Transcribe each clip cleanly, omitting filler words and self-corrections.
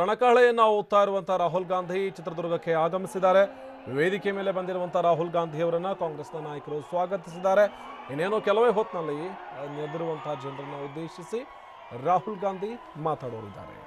ರಣಕಹಳೆಯನ್ನ ಓದ್ತಾ ಇರುವಂತಹ ರಾಹುಲ್ ಗಾಂಧಿ ಚಿತ್ರದುರ್ಗಕ್ಕೆ ಆಗಮಿಸಿದ್ದಾರೆ. ವೇದಿಕೆ ಮೇಲೆ ಬಂದಿರುವಂತಹ ರಾಹುಲ್ ಗಾಂಧಿ ಅವರನ್ನ ಕಾಂಗ್ರೆಸ್ನ ನಾಯಕರು ಸ್ವಾಗತಿಸಿದ್ದಾರೆ. ಇನ್ನೇನು ಕೆಲವೇ ಹೊತ್ತಿನಲ್ಲಿ ನೆರೆದಿರುವಂತಹ ಜನರನ್ನು ಉದ್ದೇಶಿಸಿ ರಾಹುಲ್ ಗಾಂಧಿ ಮಾತಾಡೋರಿದ್ದಾರೆ.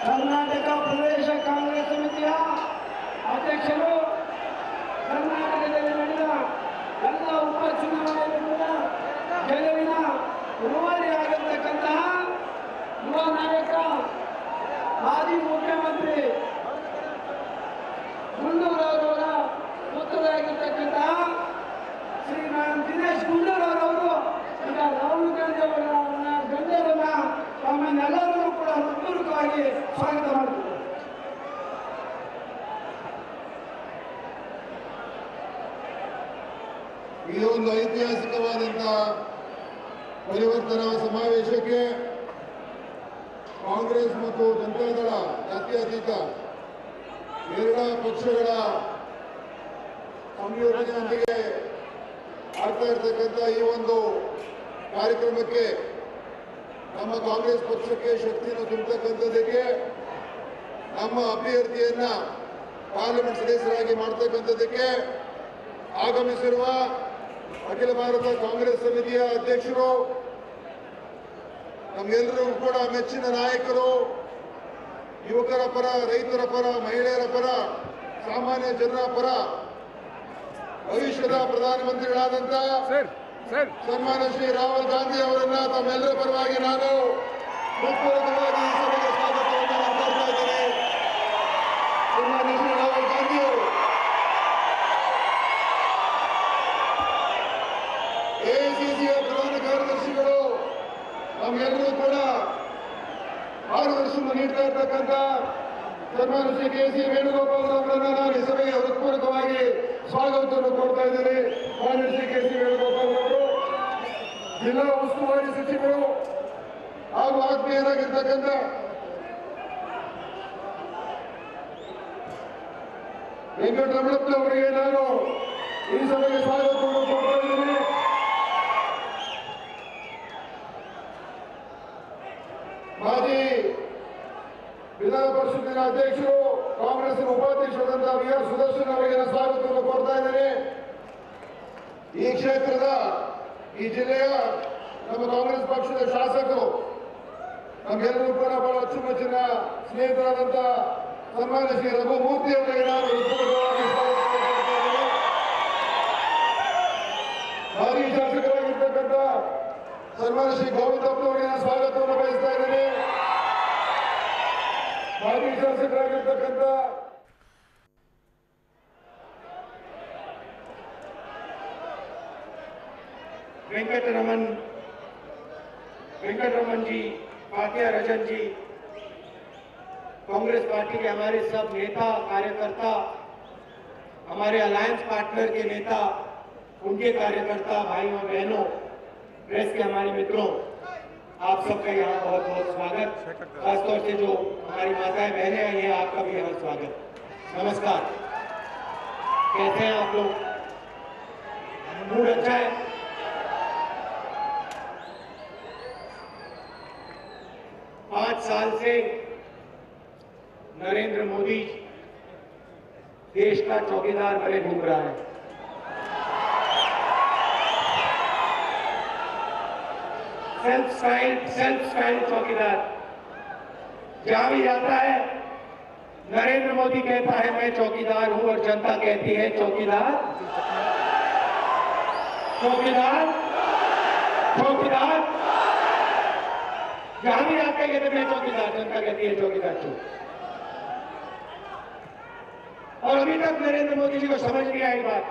कर्नाटक प्रदेश कांग्रेस समितिಯ ಅಧ್ಯಕ್ಷರು ಕರ್ನಾಟಕದಲ್ಲಿ ನಡೆದ ಎಲ್ಲ ಉಪಚುನಾವಣೆಗಳ ಗೆಲುವಿನ ರೂವಾರಿಯಾಗಿರ್ತಕ್ಕಂತಹ ಯುವ ನಾಯಕ ಮಾಜಿ ಮುಖ್ಯಮಂತ್ರಿ ಗುಂಡೂರಾವ್ರವರ ಪುತ್ರರಾಗಿರ್ತಕ್ಕಂತಹ ಶ್ರೀಮಾನ್ ದಿನೇಶ್ ಗುಂಡೂರಾವ್ರವರು ಈಗ ರಾಹುಲ್ ಗಾಂಧಿ ಅವರ ಗಣ್ಯರನ್ನ ತಮ್ಮನ್ನೆಲ್ಲರೂ ಕೂಡ ಹೃತ್ಪೂರ್ವಕವಾಗಿ ಸ್ವಾಗತ ಮಾಡ್ತಾರೆ. ಇದೊಂದು ಐತಿಹಾಸಿಕವಾದಂತಹ ಪರಿವರ್ತನಾ ಸಮಾವೇಶಕ್ಕೆ ಕಾಂಗ್ರೆಸ್ ಮತ್ತು ಜನತಾದಳ ಜಾತ್ಯತೀತ ಎರಡ ಪಕ್ಷಗಳ ಸಂಯೋಜನೆಯೊಂದಿಗೆ ಆಗ್ತಾ ಇರತಕ್ಕಂಥ ಈ ಒಂದು ಕಾರ್ಯಕ್ರಮಕ್ಕೆ ನಮ್ಮ ಕಾಂಗ್ರೆಸ್ ಪಕ್ಷಕ್ಕೆ ಶಕ್ತಿಯನ್ನು ತುಂಬತಕ್ಕಂಥದ್ದಕ್ಕೆ ನಮ್ಮ ಅಭ್ಯರ್ಥಿಯನ್ನ ಪಾರ್ಲಿಮೆಂಟ್ ಸದಸ್ಯರಾಗಿ ಮಾಡ್ತಕ್ಕಂಥದ್ದಕ್ಕೆ ಆಗಮಿಸಿರುವ ಅಖಿಲ ಭಾರತ ಕಾಂಗ್ರೆಸ್ ಸಮಿತಿಯ ಅಧ್ಯಕ್ಷರು, ನಮ್ಗೆಲ್ಲರಿಗೂ ಕೂಡ ಮೆಚ್ಚಿನ ನಾಯಕರು, ಯುವಕರ ಪರ, ರೈತರ ಪರ, ಮಹಿಳೆಯರ ಪರ, ಸಾಮಾನ್ಯ ಜನರ ಪರ, ಭವಿಷ್ಯದ ಪ್ರಧಾನಮಂತ್ರಿಗಳಾದಂತ ಸನ್ಮಾನ್ಯ ಶ್ರೀ ರಾಹುಲ್ ಗಾಂಧಿ ಅವರನ್ನ ತಮ್ಮೆಲ್ಲರ ಪರವಾಗಿ ನಾನು ಹೃತ್ಪೂರ್ವಕವಾಗಿ ಈ ಸಭೆಗೆ ಸ್ವಾಗತವನ್ನು ಮಾಡ್ತಾ ಇದ್ದೇನೆ. ಸನ್ಮಾನ್ಯ ಶ್ರೀ ರಾಹುಲ್ ಗಾಂಧಿ ಅವರು ಎಐಸಿಸಿಯ ಪ್ರಧಾನ ಕಾರ್ಯದರ್ಶಿಗಳು, ನಮ್ಗೆಲ್ಲರೂ ಕೂಡ ಮಾರ್ಗದರ್ಶನ ನೀಡ್ತಾ ಇರ್ತಕ್ಕಂಥ ಸನ್ಮಾನ್ಯ ಶ್ರೀ ಕೆ.ಸಿ. ವೇಣುಗೋಪಾಲ್ ಅವರನ್ನ ನಾನು ಈ ಸಭೆಗೆ ಹೃತ್ಪೂರ್ವಕವಾಗಿ ಸ್ವಾಗತವನ್ನು ಕೊಡ್ತಾ ಇದ್ದೇನೆ. ಮಾನ್ಯ ಶ್ರೀ ಕೆ.ಸಿ. ವೇಣುಗೋಪಾಲ್ ಅವರು ಜಿಲ್ಲಾ ಉಸ್ತುವಾರಿ ಸಚಿವರು ಹಾಗೂ ಆತ್ಮೀಯರಾಗಿರ್ತಕ್ಕಂಥ ವೆಂಕಟರಮಣಪ್ಪನವರಿಗೆ ನಾನು ಈ ಸಭೆಗೆ ಸ್ವಾಗತವನ್ನು ಕೊಡ್ತಾ ಇದ್ದೇನೆ. ಮಾಜಿ ವಿಧಾನ ಪರಿಷತ್ತಿನ ಅಧ್ಯಕ್ಷರು, ಕಾಂಗ್ರೆಸ್ನ ಉಪಾಧ್ಯಕ್ಷರಾದಂತಹ ವಿ.ಆರ್. ಸುದರ್ಶನ್ ಅವರಿಗೆ ಸ್ವಾಗತವನ್ನು ಕೊಡ್ತಾ ಇದ್ದೇನೆ. ಈ ಕ್ಷೇತ್ರದ, ಈ ಜಿಲ್ಲೆಯ ನಮ್ಮ ಕಾಂಗ್ರೆಸ್ ಪಕ್ಷದ ಶಾಸಕರು, ನಮಗೆಲ್ಲರೂ ಕೂಡ ಬಹಳ ಅಚ್ಚುಮೆಚ್ಚಿನ ಸ್ನೇಹಿತರಾದಂಥ ಸನ್ಮಾನ್ಯ ಶ್ರೀ ರಘುಮೂರ್ತಿ ಅವರಿಗೆ ನಾನು ಹೃತ್ಪೂರ್ವಕವಾಗಿ ಸ್ವಾಗತವನ್ನು ಕೊಡ್ತಾ ಇದ್ದೇನೆ. ಮಾಜಿ ಶಾಸಕರಾಗಿರ್ತಕ್ಕಂಥ ಸನ್ಮಾನ್ಯ ಶ್ರೀ ಗೋವಿಂದಪ್ಪನವರಿಗೆ ನಾನು ಸ್ವಾಗತವನ್ನು ಬಯಸ್ತಾ ಇದ್ದೇನೆ. ಮಾಜಿ ಶಾಸಕರಾಗಿರ್ತಕ್ಕಂಥ वेंकटरमन जी, फातिया रजन जी, कांग्रेस पार्टी के हमारे सब नेता कार्यकर्ता, हमारे अलायंस पार्टनर के नेता, उनके कार्यकर्ता, भाइयों बहनों, प्रेस के हमारे मित्रों, आप सबका यहाँ बहुत बहुत स्वागत। खासतौर से जो हमारी माताएं बहनें आई हैं, आपका भी यहाँ स्वागत। नमस्कार, कैसे हैं आप लोग? मूड अच्छा है? पांच साल से नरेंद्र मोदी देश का चौकीदार बने घूम रहा है। सेल्फ स्टाइल चौकीदार जहां भी जाता है नरेंद्र मोदी कहता है मैं चौकीदार हूं और जनता कहती है चौकीदार चौकीदार चौकीदार। जहां भी आप कहेंगे तो मैं चौकीदार, जनता कहती है चौकीदार चुप। और अभी तक नरेंद्र मोदी जी को समझ नहीं आई बात।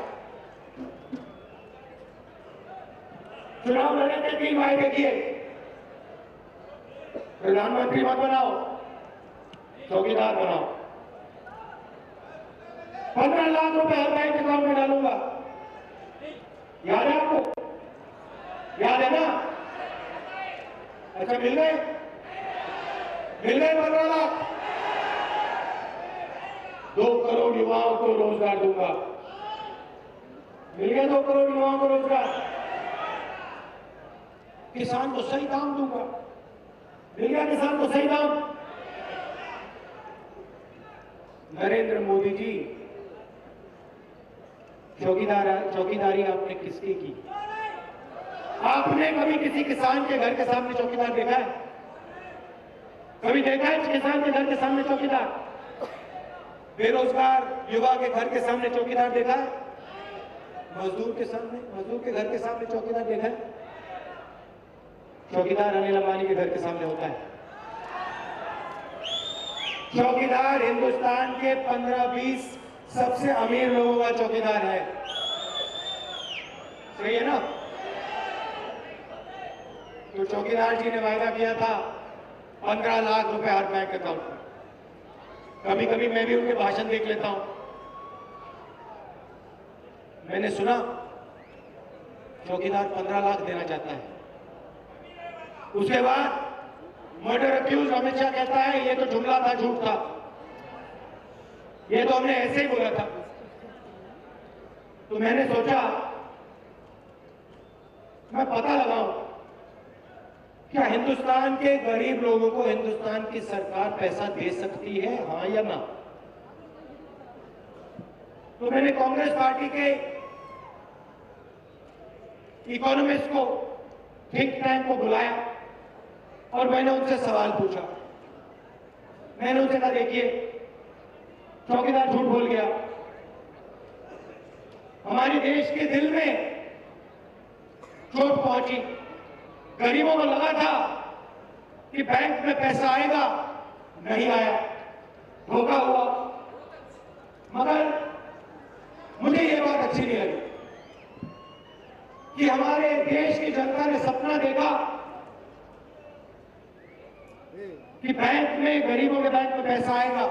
चुनाव लड़ने के 3 वायदे किए, प्रधानमंत्री मत बनाओ, चौकीदार बनाओ, 15 लाख रुपए हर बैंक अकाउंट में डालूंगा। याद है आपको? याद है ना? अच्छा मिल गए 15 लाख। 2 करोड़ युवाओं को रोजगार दूंगा। मिल गए 2 करोड़ युवाओं को रोजगार। किसान को सही दाम दूंगा। मिल गया किसान को सही दाम। नरेंद्र मोदी जी, चौकीदारी आपने किसकी की? आपने कभी किसी किसान के घर के सामने चौकीदार देखा है? कभी देखा है किसान के घर के सामने चौकीदार? बेरोजगार युवा के घर के सामने चौकीदार देखा है? मजदूर के घर के सामने चौकीदार देखा है? चौकीदार अनिल अंबानी के घर के सामने होता है। चौकीदार हिंदुस्तान के 15-20 सबसे अमीर लोगों का चौकीदार है। सही है ना? तो चौकीदार जी ने वायदा किया था 15 लाख रुपए हर बैंक अकाउंट में। कभी कभी मैं भी उनके भाषण देख लेता हूं। मैंने सुना चौकीदार 15 लाख देना चाहता है। उसके बाद मर्डर अक्यूज अमित शाह कहता है ये तो जुमला था, झूठ था, ये तो हमने ऐसे ही बोला था। तो मैंने सोचा मैं पता लगाऊं क्या हिंदुस्तान के गरीब लोगों को हिंदुस्तान की सरकार पैसा दे सकती है, हां या ना? तो मैंने कांग्रेस पार्टी के इकोनॉमिस्ट को, थिंक टैंक को बुलाया और मैंने उनसे सवाल पूछा। मैंने उनसे कहा देखिए चौकीदार झूठ बोल गया। हमारे देश के दिल में चोट पहुंची। गरीबों को लगा था कि बैंक में पैसा आएगा, नहीं आया, धोखा हुआ। मगर मुझे ये बात अच्छी नहीं लगी कि हमारे देश की जनता ने सपना देखा कि बैंक में, गरीबों के बैंक में पैसा आएगा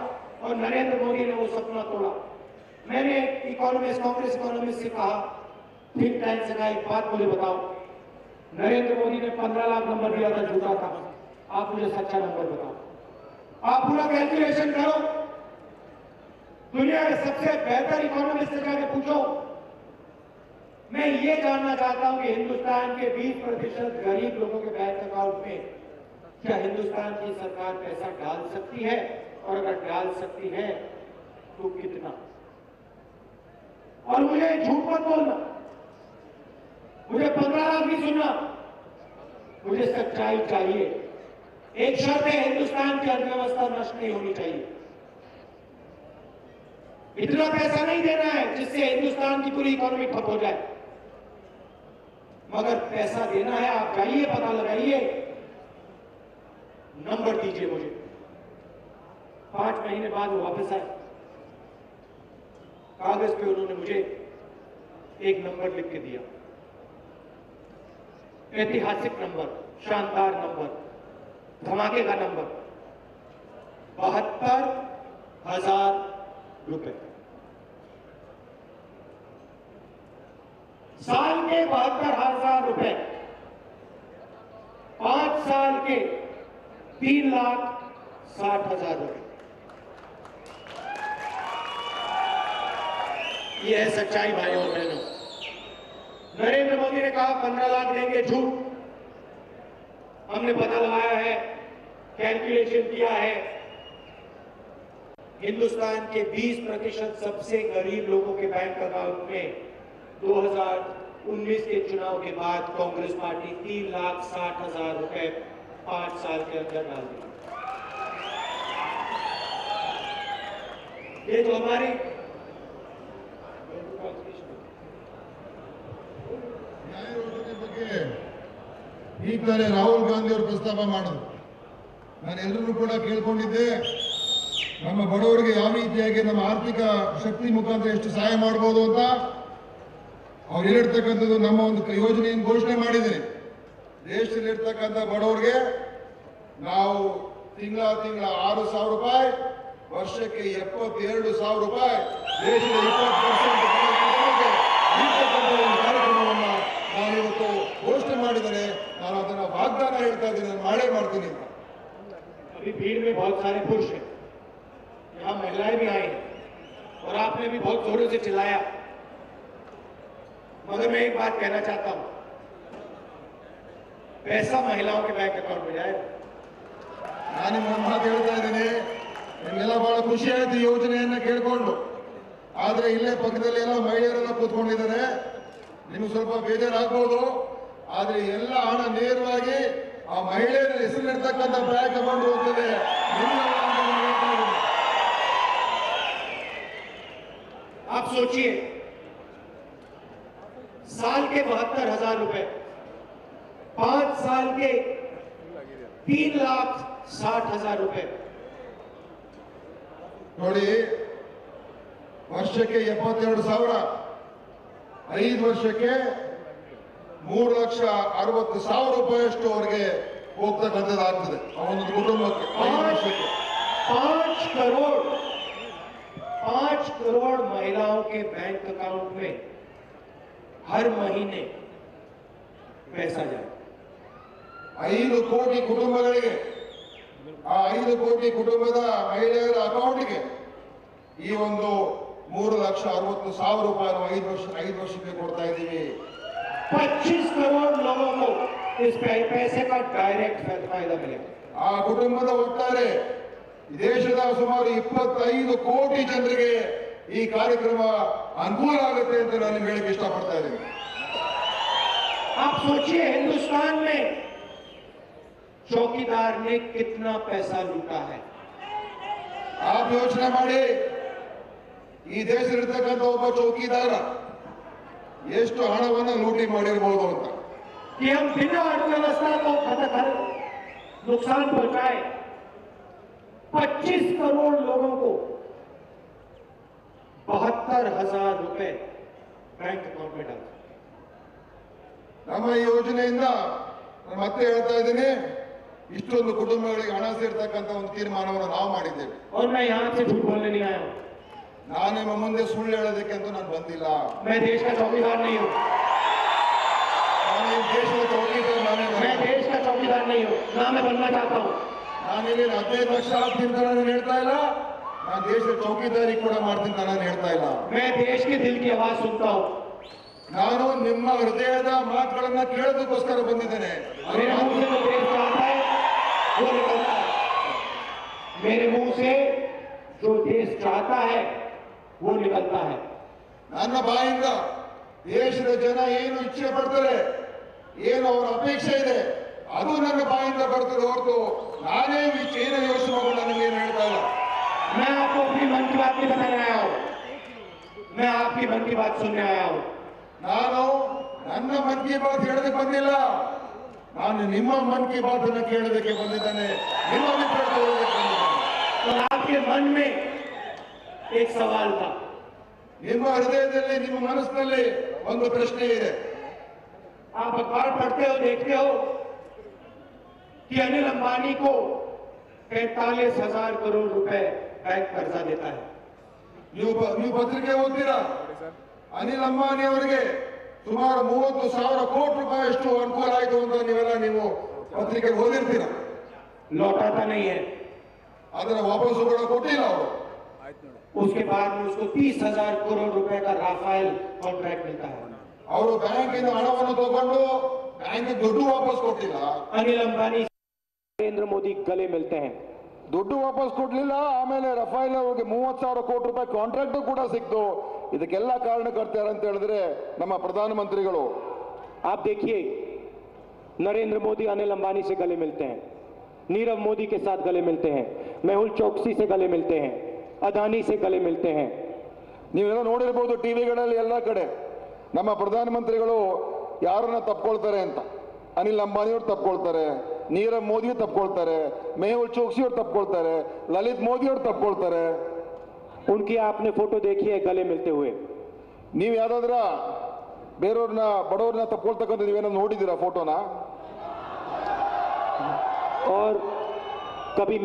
और नरेंद्र मोदी ने वो सपना तोड़ा। मैंने इकोनॉमिस्ट, कांग्रेस इकोनॉमिस्ट से कहा, थिंक टैंक से कहा एक बात मुझे बताओ, नरेंद्र मोदी ने 15 लाख नंबर दिया था, झूठा था, आप मुझे सच्चा नंबर बताओ। आप पूरा कैलकुलेशन करो, दुनिया के सबसे बेहतर इकोनॉमिस्ट से जाके पूछो। मैं ये जानना चाहता हूं कि हिंदुस्तान के 20% गरीब लोगों के बैंक अकाउंट में क्या हिंदुस्तान की सरकार पैसा डाल सकती है, और अगर डाल सकती है तो कितना? और मुझे झूठ मत बोलना, मुझे 15 लाख नहीं सुनना, मुझे सच्चाई चाहिए। एक शर्त है, हिंदुस्तान की अर्थव्यवस्था नष्ट नहीं होनी चाहिए। इतना पैसा नहीं देना है जिससे हिंदुस्तान की पूरी इकोनॉमी ठप हो जाए, मगर पैसा देना है। आप जाइए, पता लगाइए, नंबर दीजिए मुझे। 5 महीने बाद वो वापस आए, कागज पे उन्होंने मुझे एक नंबर लिख के दिया, ऐतिहासिक नंबर, शानदार नंबर, धमाके का नंबर, 72,000 रुपए। साल के 72,000 रुपए, 5 साल के 3,60,000 रुपए। यह है सच्चाई भाइयों और बहनों। नरेंद्र मोदी ने कहा 15 लाख देंगे, झूठ। हमने पता लगाया है, कैलकुलेशन किया है, हिंदुस्तान के 20% सबसे गरीब लोगों के बैंक अकाउंट में 2019 के चुनाव के बाद कांग्रेस पार्टी 3,60,000 रुपए 5 साल के अंदर डाल दी। ये जो हमारी ನ್ಯಾಯ ಯೋಜನೆ ಬಗ್ಗೆ ಈಗ ತಾನೇ ರಾಹುಲ್ ಗಾಂಧಿ ಅವರು ಪ್ರಸ್ತಾಪ ಮಾಡಿದ್ರು. ನಾನು ಎಲ್ಲರೂ ಕೂಡ ಕೇಳ್ಕೊಂಡಿದ್ದೆ, ನಮ್ಮ ಬಡವರಿಗೆ ಯಾವ ರೀತಿಯಾಗಿ ನಮ್ಮ ಆರ್ಥಿಕ ಶಕ್ತಿ ಮುಖಾಂತರ ಎಷ್ಟು ಸಹಾಯ ಮಾಡಬಹುದು ಅಂತ. ಅವ್ರು ಹೇಳಿರ್ತಕ್ಕಂಥದ್ದು ನಮ್ಮ ಒಂದು ಯೋಜನೆಯನ್ನು ಘೋಷಣೆ ಮಾಡಿದ್ದೇನೆ. ದೇಶದಲ್ಲಿರ್ತಕ್ಕಂಥ ಬಡವರಿಗೆ ನಾವು ತಿಂಗಳ 6,000 ರೂಪಾಯಿ, ವರ್ಷಕ್ಕೆ 72,000 ರೂಪಾಯಿ, ದೇಶದ 20% ಒಂದು ಕಾರ್ಯಕ್ರಮವನ್ನು ನಾನಿವತ್ತು ಘೋಷಣೆ ಮಾಡಿದರೆ ನಾನು ಅದನ್ನ ವಾಗ್ದಾನ ಹೇಳ್ತಾ ಇದ್ದೀನಿ, ನಾನು ಮಾಡೇ ಮಾಡ್ತೀನಿ ಅಂತ. अभी भीड़ में बहुत सारे पुरुष हैं, यहाँ महिलाएं भी आई हैं और आपने भी बहुत जोरों से चिल्लाया, मगर मैं एक बात कहना चाहता हूं, पैसा महिलाओं के बैंक अकाउंट में जाएगा। ನಾನು ಒಂದು ಮಾತು ಹೇಳ್ತಾ ಇದ್ದೀನಿ, ನಿಮಗೆಲ್ಲ ಬಹಳ ಖುಷಿ ಆಯ್ತು ಈ ಯೋಜನೆಯನ್ನ ಕೇಳ್ಕೊಂಡು. ಆದ್ರೆ ಇಲ್ಲೇ ಪಕ್ಕದಲ್ಲಿ ಎಲ್ಲ ಮಹಿಳೆಯರೆಲ್ಲ ಕೂತ್ಕೊಂಡಿದ್ದಾರೆ, ನಿಮ್ಗೆ ಸ್ವಲ್ಪ ಬೇಜಾರಾಗ್ಬೋದು. ಆದ್ರೆ ಎಲ್ಲ ಹಣ ನೇರವಾಗಿ ಆ ಮಹಿಳೆಯರ ಹೆಸರಿರ್ತಕ್ಕಂಥ ಬ್ಯಾಂಕ್ ಅಕೌಂಟ್ ಹೋಗ್ತದೆ. आप सोचिए, साल के 72,000 रुपए, 5 साल के 3,60,000 रुपए। ನೋಡಿ, ವರ್ಷಕ್ಕೆ 72,000, 5 ವರ್ಷಕ್ಕೆ 3,60,000 ರೂಪಾಯಿಯಷ್ಟು ಅವರಿಗೆ ಹೋಗ್ತಕ್ಕಂಥದ್ದಾಗ್ತದೆ ಆ ಒಂದು ಕುಟುಂಬಕ್ಕೆ 5 ವರ್ಷಕ್ಕೆ. 5 करोड़ महिलाओं के बैंक अकाउंट में हर महीने पैसा जाए। 5 ಕೋಟಿ ಕುಟುಂಬಗಳಿಗೆ, ಆ 5 ಕೋಟಿ ಕುಟುಂಬದ ಮಹಿಳೆಯರ ಅಕೌಂಟ್ಗೆ ಈ ಒಂದು 3,60,000 ರೂಪಾಯಿ 5 ವರ್ಷಕ್ಕೆ ಕೊಡ್ತಾ ಇದ್ದೀವಿ. 25 करोड़ लोगों को इस पैसे का डायरेक्ट फायदा मिलेगा। ಆ ಕುಟುಂಬದ ಒಟ್ಟಾರೆ ದೇಶದ ಸುಮಾರು 25 ಕೋಟಿ ಜನರಿಗೆ ಈ ಕಾರ್ಯಕ್ರಮ ಅನುಕೂಲ ಆಗುತ್ತೆ ಅಂತ ನಾನು ನಿಮ್ಗೆ ಹೇಳಕ್ಕೆ ಇಷ್ಟಪಡ್ತಾ ಇದ್ದೀನಿ. आप सोचिए, हिंदुस्तान में चौकीदार ने कितना पैसा लूटा है। आप ಯೋಚನೆ ಮಾಡಿ, ಈ ದೇಶದಲ್ಲಿರ್ತಕ್ಕಂಥ ಒಬ್ಬ ಚೌಕಿದಾರ ಎಷ್ಟು ಹಣವನ್ನ ಲೂಟಿ ಮಾಡಿರಬಹುದು ಅಂತ. कि हम बिना अर्थव्यवस्था को खतरा नुकसान पहुंचाए 25 करोड़ लोगों को 72,000 रुपए बैंक अकाउंट में डाल। ನಮ್ಮ ಈ ಯೋಜನೆಯಿಂದ ನಾನು ಮತ್ತೆ ಹೇಳ್ತಾ ಇದ್ದೀನಿ, ಇಷ್ಟೊಂದು ಕುಟುಂಬಗಳಿಗೆ ಹಣ ಸೇರ್ತಕ್ಕಂಥ ಒಂದು ತೀರ್ಮಾನವನ್ನು ನಾವು ಮಾಡಿದ್ದೇವೆ. और मैं यहां से झूठ बोलने नहीं आया हूं, ನಾನು ನಿಮ್ಮ ಮುಂದೆ ಸುಳ್ಳು ಹೇಳೋದಕ್ಕೆ ಅಂತ ನಾನು ಬಂದಿಲ್ಲ. मैं देश का चौकीदार नहीं हूं, ನಾನು ಈ ದೇಶದ ಚೌಕಿದಾರ ನಾನೇ. मैं देश का चौकीदार नहीं हूं, ना मैं बनना चाहता हूं। ನಾನು ಇಲ್ಲಿ 15 ಲಕ್ಷ ಆಗ್ತೀನಿ ಅಂತ ನಾನು ಹೇಳ್ತಾ ಇಲ್ಲ, ನಾನು ದೇಶದ ಚೌಕಿದಾರಿ ಕೂಡ ಮಾಡ್ತೀನಿ ಅಂತ ನಾನು ಹೇಳ್ತಾ ಇಲ್ಲ. मैं देश के दिल की आवाज सुनता हूं। ನಾನು ನಿಮ್ಮ ಹೃದಯದ ಮಾತುಗಳನ್ನ ಕೇಳೋದಕ್ಕೋಸ್ಕರ ಬಂದಿದ್ದೇನೆ. मेरे मुंह से जो देश चाहता है वो निकलता है, मेरे मुंह से जो देश चाहता है वो निकलता है। ನನ್ನ ಬಾಯಿಂದ ದೇಶದ ಜನ ಏನು ಇಚ್ಛೆ ಪಡ್ತಾರೆ, ಏನು ಅವರ ಅಪೇಕ್ಷೆ ಇದೆ, ಅದು ನನ್ನ ಬಾಯಿಂದ ಬರ್ತದೆ ಹೊರತು ನಾನೇ ಏನೋ ಯೋಚನೆ ಮಾಡ್ಕೊಂಡು ನನಗೇನು ಹೇಳ್ತಾ ಇಲ್ಲ. मैं आपको अपनी मन की बात नहीं बताने आया हूं, मैं आपकी मन की बात सुनने आया हूं। ನಾನು ನನ್ನ ಮನ್ ಕಿ ಬಾತ್ ಹೇಳೋದಕ್ಕೆ ಬಂದಿಲ್ಲ, ನಾನು ನಿಮ್ಮ ಮನ್ ಕಿ ಬಾತ್ ಅನ್ನು ಕೇಳೋದಕ್ಕೆ ಬಂದಿದ್ದೇನೆ, ನಿಮ್ಮ ಅಭಿಪ್ರಾಯ ತಗೊಳ್ಳೋದಕ್ಕೆ ಬಂದಿದ್ದೇನೆ. तो आपके मन में एक सवाल था, ನಿಮ್ಮ ಹೃದಯದಲ್ಲಿ ನಿಮ್ಮ ಮನಸ್ಸಿನಲ್ಲಿ ಒಂದು ಪ್ರಶ್ನೆ ಇದೆ. आप अखबार पढ़ते हो, देखते हो कि अनिल अंबानी को 45,000 करोड़ रुपए बैंक कर्जा देता है। ನೀವು ಪತ್ರಿಕೆ ಓದ್ತೀರಾ, ಅನಿಲ್ ಅಂಬಾನಿ ಅವರಿಗೆ ಸುಮಾರು 30,000 ಕೋಟಿ ರೂಪಾಯಿ ಅಷ್ಟು ಅನುಕೂಲ ಆಯಿತು ಅಂತ ನೀವು ಪತ್ರಿಕೆ ಓದಿರ್ತೀರಾ. लौटाता नहीं है, ಅದನ್ನ ವಾಪಸ್ಸು ಕೂಡ ಕೊಟ್ಟಿಲ್ಲ ಅವರು. उसके बाद में उसको 30,000 करोड़ रुपए का राफेल कॉन्ट्रैक्ट मिलता है। ಅವರು ಬ್ಯಾಂಕಿನ ಹಣವನ್ನು ತಗೊಂಡು ಬ್ಯಾಂಕ್ ದುಡ್ಡು ವಾಪಸ್ ಕೊಟ್ಟಿಲ್ಲ. अनिल अंबानी नरेंद्र मोदी गले मिलते हैं, ದುಡ್ಡು ವಾಪಸ್ ಕೊಡ್ಲಿಲ್ಲ. ಆಮೇಲೆ ರಫೇಲ್ ಅವರಿಗೆ 30,000 ಕೋಟಿ ರೂಪಾಯಿ ಕಾಂಟ್ರಾಕ್ಟ್ ಕೂಡ ಸಿಕ್ತು. ಇದಕ್ಕೆಲ್ಲ ಕಾರಣಕರ್ತರು ಅಂತ ಹೇಳಿದ್ರೆ ನಮ್ಮ ಪ್ರಧಾನಮಂತ್ರಿಗಳು. आप देखिए, नरेंद्र मोदी अनिल अंबानी से गले मिलते हैं, नीरव मोदी के साथ गले मिलते हैं, मेहुल चोकसी से गले मिलते हैं, अदानी से गले मिलते हैं। ನೀವೆಲ್ಲ ನೋಡಿರ್ಬೋದು ಟಿವಿಗಳಲ್ಲಿ ಎಲ್ಲ ಕಡೆ ನಮ್ಮ ಪ್ರಧಾನಮಂತ್ರಿಗಳು ಯಾರನ್ನ ತಪ್ಕೊಳ್ತಾರೆ ಅಂತ. ಅನಿಲ್ ಅಂಬಾನಿಯವ್ರು ತಪ್ಕೊಳ್ತಾರೆ, ನೀರವ್ ಮೋದಿಯವ್ರು ತಪ್ಕೊಳ್ತಾರೆ, ಮೇಹುಲ್ ಚೋಕ್ಸಿಯವ್ರು ತಪ್ಕೊಳ್ತಾರೆ, ಲಲಿತ್ ಮೋದಿಯವ್ರು ತಪ್ಕೊಳ್ತಾರೆ. उनकी आपने फोटो देखी है गले मिलते हुए? ನೀವು ಯಾವ್ದಾದ್ರ ಬೇರೆಯವ್ರನ್ನ ಬಡವ್ರನ್ನ ತಪ್ಕೊಳ್ತಕ್ಕಂಥ ನೀವೇನೋ ನೋಡಿದ್ದೀರಾ ಫೋಟೋನ? और कभी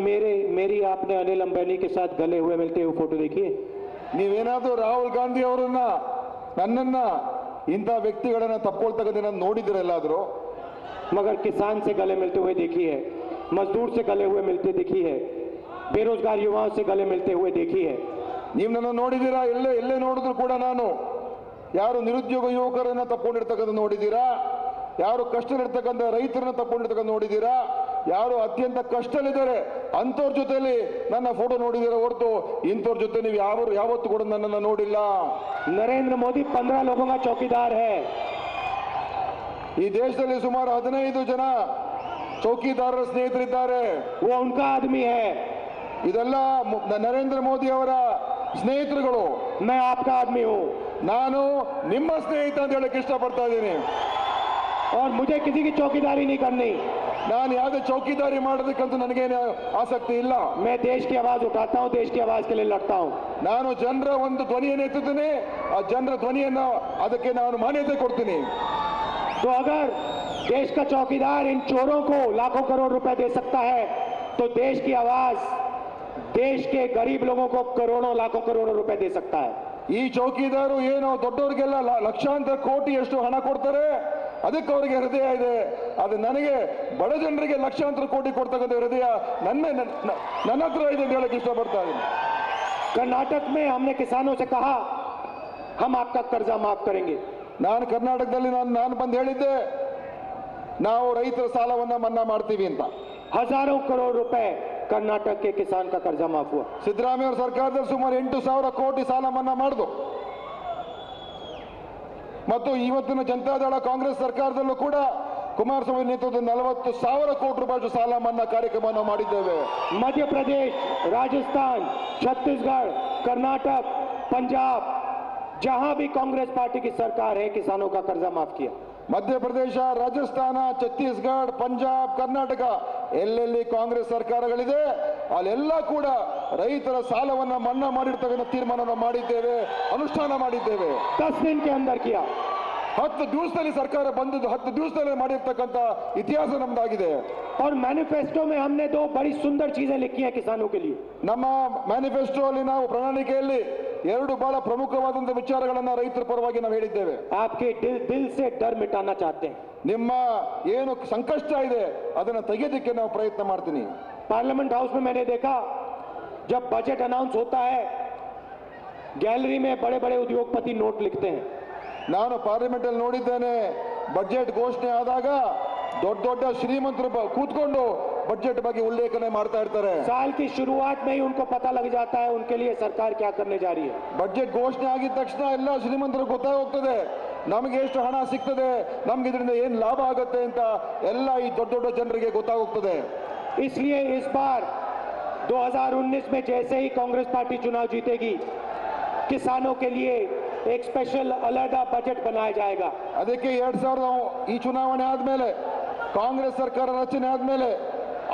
मेरी आपने अनिल अंबानी के साथ गले हुए मिलते हुए फोटो देखी है? ನೀವೇನಾದ್ರೂ ರಾಹುಲ್ ಗಾಂಧಿ ಅವರನ್ನ ನನ್ನನ್ನ ಇಂಥ ವ್ಯಕ್ತಿಗಳನ್ನ ತಪ್ಕೊಳ್ತಕ್ಕಂಥ ನೋಡಿದ್ದೀರ ಎಲ್ಲಾದ್ರೂ? मगर किसान से गले मिलते हुए देखी है, मजदूर से गले हुए मिलते देखी है, बेरोजगार युवाओं से गले मिलते हुए देखी है? ನೀವು ನನ್ನ ನೋಡಿದ್ದೀರಾ? ಎಲ್ಲೇ ನೋಡಿದ್ರು ಕೂಡ ನಾನು ಯಾರು ನಿರುದ್ಯೋಗ ಯುವಕರನ್ನ ತಪ್ಕೊಂಡಿರ್ತಕ್ಕಂಥ ನೋಡಿದ್ದೀರಾ? ಯಾರು ಕಷ್ಟದಲ್ಲಿರ್ತಕ್ಕಂಥ ರೈತರನ್ನ ತಪ್ಕೊಂಡಿರ್ತಕ್ಕಂಥ ನೋಡಿದ್ದೀರಾ? ಯಾರು ಅತ್ಯಂತ ಕಷ್ಟದಲ್ಲಿದ್ದಾರೆ ಅಂಥವ್ರ ಜೊತೆಲಿ ನನ್ನ ಫೋಟೋ ನೋಡಿದ್ದೀರಾ ಹೊರತು ಇಂಥವ್ರ ಜೊತೆ ನೀವು ಯಾವತ್ತೂ ಕೂಡ ನನ್ನನ್ನು ನೋಡಿಲ್ಲ. नरेंद्र मोदी 15 लोगों का चौकीदार है। ಈ ದೇಶದಲ್ಲಿ ಸುಮಾರು 15 ಜನ ಚೌಕಿದಾರರ ಸ್ನೇಹಿತರಿದ್ದಾರೆ. वो उनका आदमी है, ಇದೆಲ್ಲ ನರೇಂದ್ರ ಮೋದಿ ಅವರ ಸ್ನೇಹಿತರುಗಳು. मैं आपका आदमी हूं ನಾನು ನಿಮ್ಮ ಸ್ನೇಹಿತ ಅಂತ ಹೇಳಕ್ಕೆ ಇಷ್ಟಪಡ್ತಾ ಇದ್ದೀನಿ. और मुझे किसी की चौकीदारी नहीं करनी। ನಾನು ಯಾವುದೇ ಚೌಕಿದಾರಿ ಮಾಡೋದಕ್ಕಂತೂ ನನಗೇನು ಆಸಕ್ತಿ ಇಲ್ಲ. मैं देश की आवाज उठाता हूं, देश की आवाज के लिए लड़ता हूं। ನಾನು ಜನರ ಒಂದು ಧ್ವನಿಯನ್ನು ಎತ್ತುತ್ತೀನಿ, ಆ ಜನರ ಧ್ವನಿಯನ್ನು ಅದಕ್ಕೆ ನಾನು ಮಾನ್ಯತೆ ಕೊಡ್ತೀನಿ. तो अगर देश का चौकीदार इन चोरों को लाखों करोड़ रुपए दे सकता है तो देश की आवाज देश के गरीब लोगों को करोड़ों लाखों करोड़ों रुपए दे सकता है। ಈ ಚೌಕಿದಾರು ಏನು ದೊಡ್ಡವರಿಗೆಲ್ಲ ಲಕ್ಷಾಂತರ ಕೋಟಿ ಎಷ್ಟು ಹಣ ಕೊಡ್ತಾರೆ, ಅದಕ್ಕೆ ಅವರಿಗೆ ಹೃದಯ ಇದೆ. ಅದು ನನಗೆ ಬಡ ಜನರಿಗೆ ಲಕ್ಷಾಂತರ ಕೋಟಿ ಕೊಡ್ತಕ್ಕಂಥ ಹೃದಯ ನನ್ನ ಹತ್ರ ಇದೆ ಅಂತ ಹೇಳಕ್ಕೆ ಇಷ್ಟಪಡ್ತಾ ಇದ್ದೀನಿ. कर्नाटक में हमने किसानों से कहा हम आपका कर्जा माफ करेंगे। ನಾನು ಕರ್ನಾಟಕದಲ್ಲಿ ನಾನು ಬಂದು ಹೇಳಿದ್ದೆ ನಾವು ರೈತರ ಸಾಲವನ್ನ ಮನ್ನಾ ಮಾಡ್ತೀವಿ ಅಂತ. हजारों करोड़ रुपए कर्नाटक के किसान का कर्जा माफ हुआ। ಸಿದ್ದರಾಮಯ್ಯ ಅವರ ಸರ್ಕಾರದಲ್ಲಿ ಸುಮಾರು 8,000 ಕೋಟಿ ಸಾಲ ಮನ್ನಾ ಮಾಡಿದ್ರು. ಮತ್ತು ಇವತ್ತಿನ ಜನತಾದಳ ಕಾಂಗ್ರೆಸ್ ಸರ್ಕಾರದಲ್ಲೂ ಕೂಡ ಕುಮಾರಸ್ವಾಮಿ ನೇತೃತ್ವದ 40,000 ಕೋಟಿ ರೂಪಾಯಿ ಸಾಲ ಮನ್ನಾ ಕಾರ್ಯಕ್ರಮವನ್ನು ಮಾಡಿದ್ದೇವೆ. मध्य प्रदेश, राजस्थान, छत्तीसगढ़, कर्नाटक, पंजाब, जहां भी कांग्रेस पार्टी की सरकार है किसानों का कर्जा माफ किया। ಮಧ್ಯಪ್ರದೇಶ, ರಾಜಸ್ಥಾನ, ಛತ್ತೀಸ್ಗಢ, ಪಂಜಾಬ್, ಕರ್ನಾಟಕ ಎಲ್ಲೆಲ್ಲಿ ಕಾಂಗ್ರೆಸ್ ಸರ್ಕಾರಗಳಿದೆ ಅಲ್ಲೆಲ್ಲ ಕೂಡ ರೈತರ ಸಾಲವನ್ನ ಮನ್ನಾ ಮಾಡಿರ್ತಕ್ಕಂಥ ತೀರ್ಮಾನವನ್ನು ಮಾಡಿದ್ದೇವೆ, ಅನುಷ್ಠಾನ ಮಾಡಿದ್ದೇವೆ. 10 दिन के अंदर किया। 10 ದಿವಸದಲ್ಲಿ ಸರ್ಕಾರ ಬಂದದ್ದು 10 ದಿವಸದಲ್ಲಿ ಮಾಡಿರ್ತಕ್ಕಂಥ ಇತಿಹಾಸ ನಮ್ದಾಗಿದೆ. और मैनिफेस्टो में हमने 2 बड़ी सुंदर चीजें लिखी हैं किसानों के लिए। ನಮ್ಮ ಮ್ಯಾನಿಫೆಸ್ಟೋ ಅಲ್ಲಿ ನಾವು ಪ್ರಣಾಳಿಕೆಯಲ್ಲಿ 2 ಬಹಳ ಪ್ರಮುಖವಾದಂತಹ ವಿಚಾರಗಳನ್ನ ರೈತರ ಪರವಾಗಿ ನಾವು ಹೇಳಿದ್ದೇವೆ. आपके दिल से डर मिटाना चाहते हैं। ನಿಮ್ಮ ಏನು ಸಂಕಷ್ಟ ಇದೆ ಅದನ್ನ ತೆಗೆಯೋದಕ್ಕೆ ನಾವು ಪ್ರಯತ್ನ ಮಾಡ್ತೀನಿ. पार्लियामेंट हाउस में मैंने देखा जब बजट अनाउंस होता है गैलरी में बड़े बड़े उद्योगपति नोट लिखते हैं। ನಾನು ಪಾರ್ಲಿಮೆಂಟ್ ಅಲ್ಲಿ ನೋಡಿದ್ದೇನೆ, ಬಜೆಟ್ ಘೋಷಣೆ ಆದಾಗ ದೊಡ್ಡ ಶ್ರೀಮಂತರು ಕೂತ್ಕೊಂಡು ಬಜೆಟ್ ಬಗ್ಗೆ ಉಲ್ಲೇಖನೆ ಮಾಡ್ತಾ ಇರ್ತಾರೆ. साल की शुरुआत में ही उनको पता लग जाता है उनके लिए सरकार क्या करने जा रही है। ಬಜೆಟ್ ಘೋಷಣೆ ಆಗಿದ ತಕ್ಷಣ ಎಲ್ಲ ಶ್ರೀಮಂತರು ಗೊತ್ತಾಗೋಗ್ತದೆ ನಮಗೆ ಎಷ್ಟು ಹಣ ಸಿಗ್ತದೆ, ನಮ್ಗೆ ಇದರಿಂದ ಏನ್ ಲಾಭ ಆಗುತ್ತೆ ಅಂತ ಎಲ್ಲ ಈ ದೊಡ್ಡ ಜನರಿಗೆ ಗೊತ್ತಾಗೋಗ್ತದೆ. इसलिए इस बार 2019 में जैसे ही कांग्रेस पार्टी चुनाव जीतेगी किसानों के लिए एक स्पेशल अलहदा बजट बनाया जाएगा। ಅದಕ್ಕೆ 2000 ಈ ಚುನಾವಣೆ ಆದ್ಮೇಲೆ ಕಾಂಗ್ರೆಸ್ ಸರ್ಕಾರ ರಚನೆ ಆದ್ಮೇಲೆ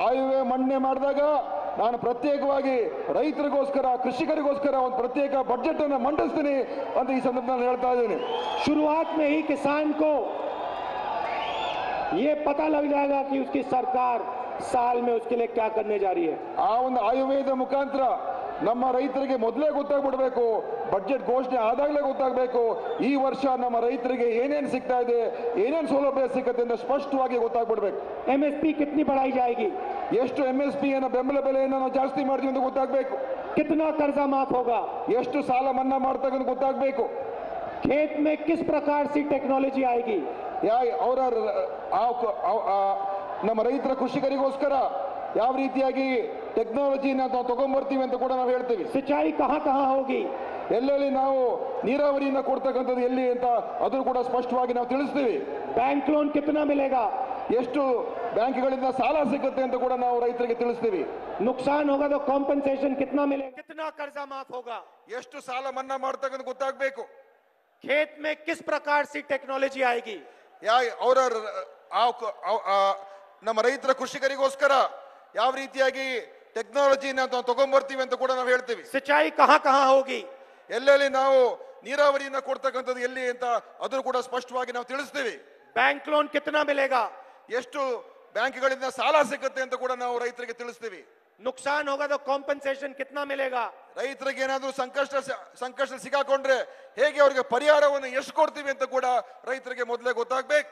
ಆಯವ್ಯಯ ಮಂಡನೆ ಮಾಡಿದಾಗ ನಾನು ಪ್ರತ್ಯೇಕವಾಗಿ ರೈತರಿಗೋಸ್ಕರ ಕೃಷಿಕರಿಗೋಸ್ಕರ ಒಂದು ಪ್ರತ್ಯೇಕ ಬಜೆಟ್ ಅನ್ನು ಮಂಡಿಸ್ತೀನಿ ಅಂತ ಈ ಸಂದರ್ಭದಲ್ಲಿ ಹೇಳ್ತಾ ಇದ್ದೀನಿ. शुरुआत में ही किसान को ये पता लग जाएगा कि उसकी सरकार साल में उसके लिए क्या करने जा रही है। ಆ ಒಂದು ಆಯವ್ಯಯದ ಮುಖಾಂತರ ನಮ್ಮ ರೈತರಿಗೆ ಮೊದಲೇ ಗೊತ್ತಾಗ್ಬಿಡ್ಬೇಕು, ಬಜೆಟ್ ಘೋಷಣೆ ಆದಾಗಲೇ ಗೊತ್ತಾಗಬೇಕು ಈ ವರ್ಷ ನಮ್ಮ ರೈತರಿಗೆ ಏನೇನು ಸಿಗ್ತಾ ಇದೆ, ಏನೇನು ಸೌಲಭ್ಯ ಸಿಗುತ್ತೆ ಅಂತ ಸ್ಪಷ್ಟವಾಗಿ ಗೊತ್ತಾಗ್ಬಿಡ್ಬೇಕು. एमएसपी कितनी बढ़ाई जाएगी, ಎಷ್ಟು MSP ಅನ್ನ ಬೆಂಬಲ ಬೆಲೆಯನ್ನು ನಾವು ಜಾಸ್ತಿ ಮಾಡ್ತೀವಿ ಅಂತ ಗೊತ್ತಾಗಬೇಕು. कितना कर्जा माफ होगा, ಎಷ್ಟು ಸಾಲ ಮನ್ನಾ ಮಾಡ್ತಕ್ಕಂಥ ಗೊತ್ತಾಗಬೇಕು. खेत में किस प्रकार से टेक्नोलॉजी आएगी, ಅವರ ನಮ್ಮ ರೈತರ ಕೃಷಿಕರಿಗೋಸ್ಕರ ಯಾವ ರೀತಿಯಾಗಿ ಟೆಕ್ನಾಲಜಿನ ನಾವು ತಗೊಂಡ್ಬರ್ತೀವಿ ಅಂತ ಕೂಡ ನಾವು ಹೇಳ್ತೀವಿ. सिंचाई कहां कहां होगी, ಎಲ್ಲೆಲ್ಲಿ ನಾವು ನೀರಾವರಿಯಿಂದ ಕೊಡ್ತಕ್ಕಂಥದ್ದು ಎಲ್ಲಿ ಅಂತ ಅದನ್ನು ಕೂಡ ಸ್ಪಷ್ಟವಾಗಿ ನಾವು ತಿಳಿಸ್ತೀವಿ. बैंक लोन कितना मिलेगा, ಎಷ್ಟು ಬ್ಯಾಂಕ್ಗಳಿಂದ ಸಾಲ ಸಿಗುತ್ತೆ ಅಂತ ಕೂಡ ನಾವು ರೈತರಿಗೆ ತಿಳಿಸ್ತೀವಿ. नुकसान होगा तो कॉम्पनसेशन कितना मिलेगा, कितना कर्जा माफ होगा, ಎಷ್ಟು ಸಾಲ ಮನ್ನಾ ಮಾಡ್ತಕ್ಕಂಥ ಗೊತ್ತಾಗಬೇಕು. खेत में किस प्रकार से टेक्नोलॉजी आएगी, ಅವರ ನಮ್ಮ ರೈತರ ಕೃಷಿಕರಿಗೋಸ್ಕರ ಯಾವ ರೀತಿಯಾಗಿ ಟೆಕ್ನಾಲಜಿನ ತಗೊಂಡ್ಬರ್ತೀವಿ ಅಂತ ಕೂಡ ನಾವು ಹೇಳ್ತೀವಿ. सिंचाई कहां कहां होगी, ಎಲ್ಲೆಲ್ಲಿ ನಾವು ನೀರಾವರಿಯನ್ನ ಕೊಡ್ತಕ್ಕಂಥದ್ದು ಎಲ್ಲಿ ಅಂತ ಅದನ್ನು ಕೂಡ ಸ್ಪಷ್ಟವಾಗಿ ನಾವು ತಿಳಿಸ್ತೀವಿ. बैंक लोन कितना मिलेगा, ಎಷ್ಟು ಬ್ಯಾಂಕ್ಗಳಿಂದ ಸಾಲ ಸಿಗುತ್ತೆ ಅಂತ ಕೂಡ ನಾವು ರೈತರಿಗೆ ತಿಳಿಸ್ತೀವಿ. नुकसान होगा तो कॉम्पनसेशन कितना मिलेगा, ರೈತರಿಗೆ ಏನಾದ್ರೂ ಸಂಕಷ್ಟ ಸಿಕ್ಕಾಕೊಂಡ್ರೆ ಹೇಗೆ ಅವರಿಗೆ ಪರಿಹಾರವನ್ನು ಎಷ್ಟು ಕೊಡ್ತೀವಿ ಅಂತ ಕೂಡ ರೈತರಿಗೆ ಮೊದಲೇ ಗೊತ್ತಾಗ್ಬೇಕು.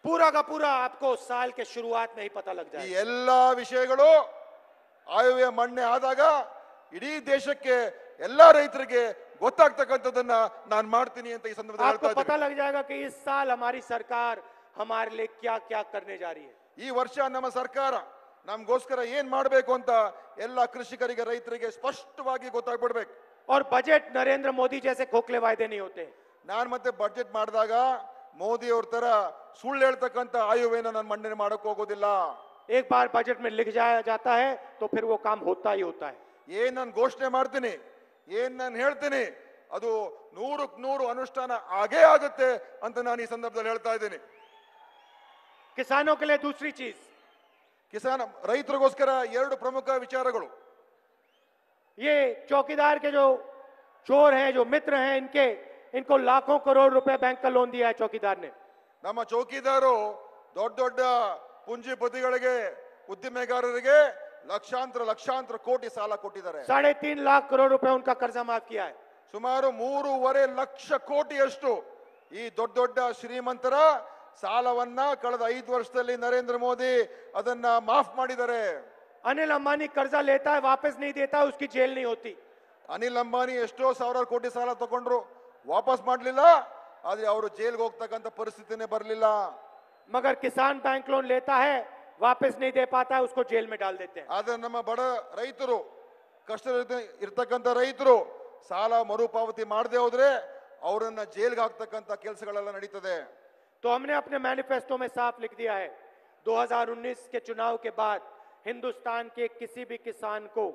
पूरा का पूरा आपको साल के शुरुआत में ही पता लग ಈ जाए. ಎಲ್ಲಾ ವಿಷಯಗಳು ಆಯವ್ಯಯ ಮಣ್ಣೆ ಆದಾಗ ಇಡೀ ದೇಶಕ್ಕೆ ಎಲ್ಲಾ ರೈತರಿಗೆ ಗೊತ್ತಾಗ್ತಕ್ಕಂಥದ್ದನ್ನ ನಾನು ಮಾಡ್ತೀನಿ ಅಂತ ಈ ಸಂದರ್ಭದಲ್ಲಿ आपको ಹೇಳ್ತಾ पता ಇದ್ದೀನಿ. लग जाएगा कि इस साल हमारी सरकार हमारे लिए क्या क्या करने जा रही है. ಈ ವರ್ಷ ನಮ್ಮ ಸರ್ಕಾರ ನಮಗೋಸ್ಕರ ಏನ್ ಮಾಡಬೇಕು ಅಂತ ಎಲ್ಲ ಕೃಷಿಕರಿಗೆ ರೈತರಿಗೆ ಸ್ಪಷ್ಟವಾಗಿ ಗೊತ್ತಾಗ್ಬಿಡ್ಬೇಕು. और बजट नरेंद्र मोदी जैसे खोखले वायदे नहीं होते. ನಾನು ಮತ್ತೆ ಬಡ್ಜೆಟ್ ಮಾಡಿದಾಗ ಮೋದಿ ಅವ್ರ ತರ ಸುಳ್ಳು ಹೇಳ್ತಕ್ಕಂಥ ಆಯವ್ಯನ ನಾನು ಮಂಡನೆ ಮಾಡಕ್ ಹೋಗೋದಿಲ್ಲ. एक बार बजट में लिख जाया जाता है तो फिर वो काम होता ही होता है. ಏನ್ ನಾನು ಘೋಷಣೆ ಮಾಡ್ತೀನಿ, ಏನ್ ನಾನು ಹೇಳ್ತೀನಿ ಅದು 100ಕ್ಕೆ 100 ಅನುಷ್ಠಾನ ಆಗೇ ಆಗುತ್ತೆ ಅಂತ ನಾನು ಈ ಸಂದರ್ಭದಲ್ಲಿ ಹೇಳ್ತಾ ಇದ್ದೀನಿ. किसानों के लिए दूसरी चीज, ಕಿಸಾನ ರೈತರಿಗೋಸ್ಕರ ಎರಡು ಪ್ರಮುಖ ವಿಚಾರಗಳು. ये चौकीदार के जो चोर हैं, जो मित्र हैं, इनको लाखों करोड़ रुपए बैंक का लोन दिया है चौकीदार ने. ನಮ್ಮ ಚೌಕಿದಾರು ದೊಡ್ಡ ದೊಡ್ಡ ಪುಂಜಿಪತಿಗಳಿಗೆ ಉದ್ದಿಮೆಗಾರರಿಗೆ ಲಕ್ಷಾಂತರ ಕೋಟಿ ಸಾಲ ಕೊಟ್ಟಿದ್ದಾರೆ. 3.5 लाख करोड़ रुपए उनका कर्जा माफ किया है. ಸುಮಾರು 3.5 ಲಕ್ಷ ಕೋಟಿಯಷ್ಟು ಈ ದೊಡ್ಡ ದೊಡ್ಡ ಶ್ರೀಮಂತರ ಸಾಲವನ್ನ ಕಳೆದ 5 ವರ್ಷದಲ್ಲಿ ನರೇಂದ್ರ ಮೋದಿ ಅದನ್ನ ಮಾಫ್ ಮಾಡಿದ್ದಾರೆ. अनिल अंबानी कर्जा लेता है, वापस नहीं देता, उसकी जेल नहीं होती. ಅನಿಲ್ ಅಂಬಾನಿ ಎಷ್ಟೋ ಸಾವಿರಾರು ಕೋಟಿ ಸಾಲ ತಗೊಂಡ್ರು, ವಾಪಸ್ ಮಾಡಲಿಲ್ಲ, ಆದ್ರೆ ಅವರು ಜೈಲ್ಗೆ ಹೋಗ್ತಕ್ಕಂಥ ಪರಿಸ್ಥಿತಿನೇ ಬರಲಿಲ್ಲ. मगर किसान बैंक लोन लेता है, वापस नहीं दे पाता है, उसको जेल में डाल देते हैं. ಆದ್ರೆ ನಮ್ಮ ಬಡ ರೈತರು, ಕಷ್ಟ ಇರ್ತಕ್ಕಂಥ ರೈತರು ಸಾಲ ಮರುಪಾವತಿ ಮಾಡದೆ ಹೋದ್ರೆ ಅವರನ್ನ ಜೈಲ್ಗೆ ಹಾಕ್ತಕ್ಕಂಥ ಕೆಲಸಗಳೆಲ್ಲ ನಡೀತದೆ. तो हमने अपने मैनिफेस्टो में साफ लिख दिया है, 2019 के चुनाव के बाद हिंदुस्तान के किसी भी किसान को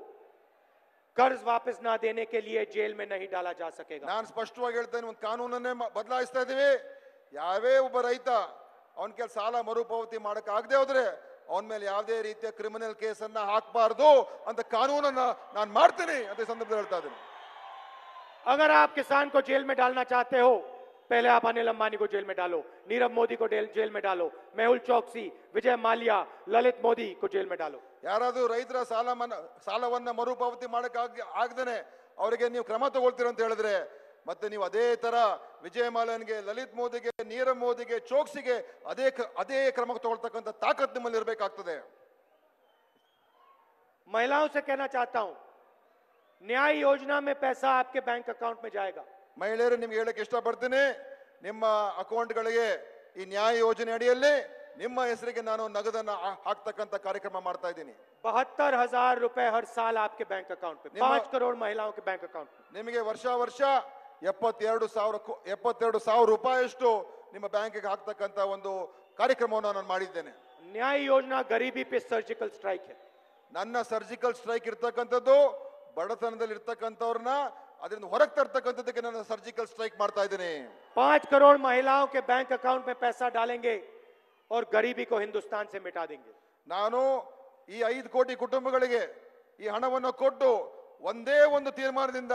कर्ज वापस ना देने के लिए जेल में नहीं डाला जा सकेगा. ನಾನು ಸ್ಪಷ್ಟವಾಗಿ ಹೇಳ್ತೇನೆ, ಒಂದು ಕಾನೂನನ್ನೇ ಬದಲಾಯಿಸ್ತಾ ಇದೀವಿ. ಯಾವೇ ಒಬ್ಬ ರೈತ ಅವನ ಕೆಲ ಸಾಲ ಮರುಪಾವತಿ ಮಾಡಕ್ ಆಗದೆ ಹೋದ್ರೆ ಅವನ ಮೇಲೆ ಯಾವುದೇ ರೀತಿಯ ಕ್ರಿಮಿನಲ್ ಕೇಸನ್ನ ಹಾಕಬಾರದು ಅಂತ ಕಾನೂನನ್ನ ನಾನು ಮಾಡ್ತೀನಿ ಅಂತ ಈ ಸಂದರ್ಭದಲ್ಲಿ ಹೇಳ್ತಾ ಇದ್ದೀನಿ. अगर आप किसान को जेल में डालना चाहते हो, पहले आप अनिल अंबानी को जेल में डालो, नीरव मोदी को जेल में डालो, मेहुल चौकसी, विजय माल्या, ललित मोदी को जेल में डालो. ಯಾರಾದ್ರೂ ರೈತರ ಸಾಲವನ್ನ ಮರುಪಾವತಿ ಮಾಡಕ್ ಆಗದೇನೆ ಅವರಿಗೆ ನೀವು ಕ್ರಮ ತಗೊಳ್ತೀರ ಅಂತ ಹೇಳಿದ್ರೆ ಮತ್ತೆ ನೀವು ಅದೇ ತರ ವಿಜಯ ಮಾಲ್ಯನ್ಗೆ, ಲಲಿತ್ ಮೋದಿಗೆ, ನೀರವ್ ಮೋದಿಗೆ, ಚೋಕ್ಸಿಗೆ ಅದೇ ಕ್ರಮ ತಗೊಳ್ತಕ್ಕಂಥ ತಾಕತ್ ನಿಮ್ಮಲ್ಲಿ ಇರಬೇಕಾಗ್ತದೆ. महिलाओं से कहना चाहता हूं, न्याय योजना में पैसा आपके बैंक अकाउंट में जाएगा. ಮಹಿಳೆಯರು ನಿಮ್ಗೆ ಹೇಳಕ್ಕೆ ಇಷ್ಟಪಡ್ತೀನಿ, ನಿಮ್ಮ ಅಕೌಂಟ್ಗಳಿಗೆ ಈ ನ್ಯಾಯ ಯೋಜನೆ ಅಡಿಯಲ್ಲಿ ನಿಮ್ಮ ಹೆಸರಿಗೆ ನಾನು ನಗದನ್ನ ಹಾಕ್ತಕ್ಕಂಥ ಕಾರ್ಯಕ್ರಮ ಮಾಡ್ತಾ ಇದ್ದೀನಿ. 72,000 रुपए हर साल आपके बैंक अकाउंट पे, 5 करोड़ महिलाओं के बैंक अकाउंट में. ನಿಮಗೆ ವರ್ಷ 72,000 ರೂಪಾಯಿಯಷ್ಟು ನಿಮ್ಮ ಬ್ಯಾಂಕಿಗೆ ಹಾಕ್ತಕ್ಕಂಥ ಒಂದು ಕಾರ್ಯಕ್ರಮವನ್ನು ನಾನು ಮಾಡಿದ್ದೇನೆ. न्याय योजना गरीबी पे सर्जिकल स्ट्राइक है. ನನ್ನ ಸರ್ಜಿಕಲ್ ಸ್ಟ್ರೈಕ್ ಇರ್ತಕ್ಕಂಥದ್ದು ಬಡತನದಲ್ಲಿ ಇರ್ತಕ್ಕಂಥವ್ರನ್ನ ಅದರಿಂದ ಹೊರಗೆ ತರ್ತಕ್ಕಂಥದ್ದಕ್ಕೆ ನಾನು ಸರ್ಜಿಕಲ್ ಸ್ಟ್ರೈಕ್ ಮಾಡ್ತಾ ಇದ್ದೀನಿ. 5 करोड़ महिलाओं के बैंक अकाउंट में पैसा डालेंगे और गरीबी को हिंदुस्तान से मिटा देंगे. ನಾನು ಈ 5 ಕೋಟಿ ಕುಟುಂಬಗಳಿಗೆ ಈ ಹಣವನ್ನು ಕೊಟ್ಟು ಒಂದೇ ಒಂದು ತೀರ್ಮಾನದಿಂದ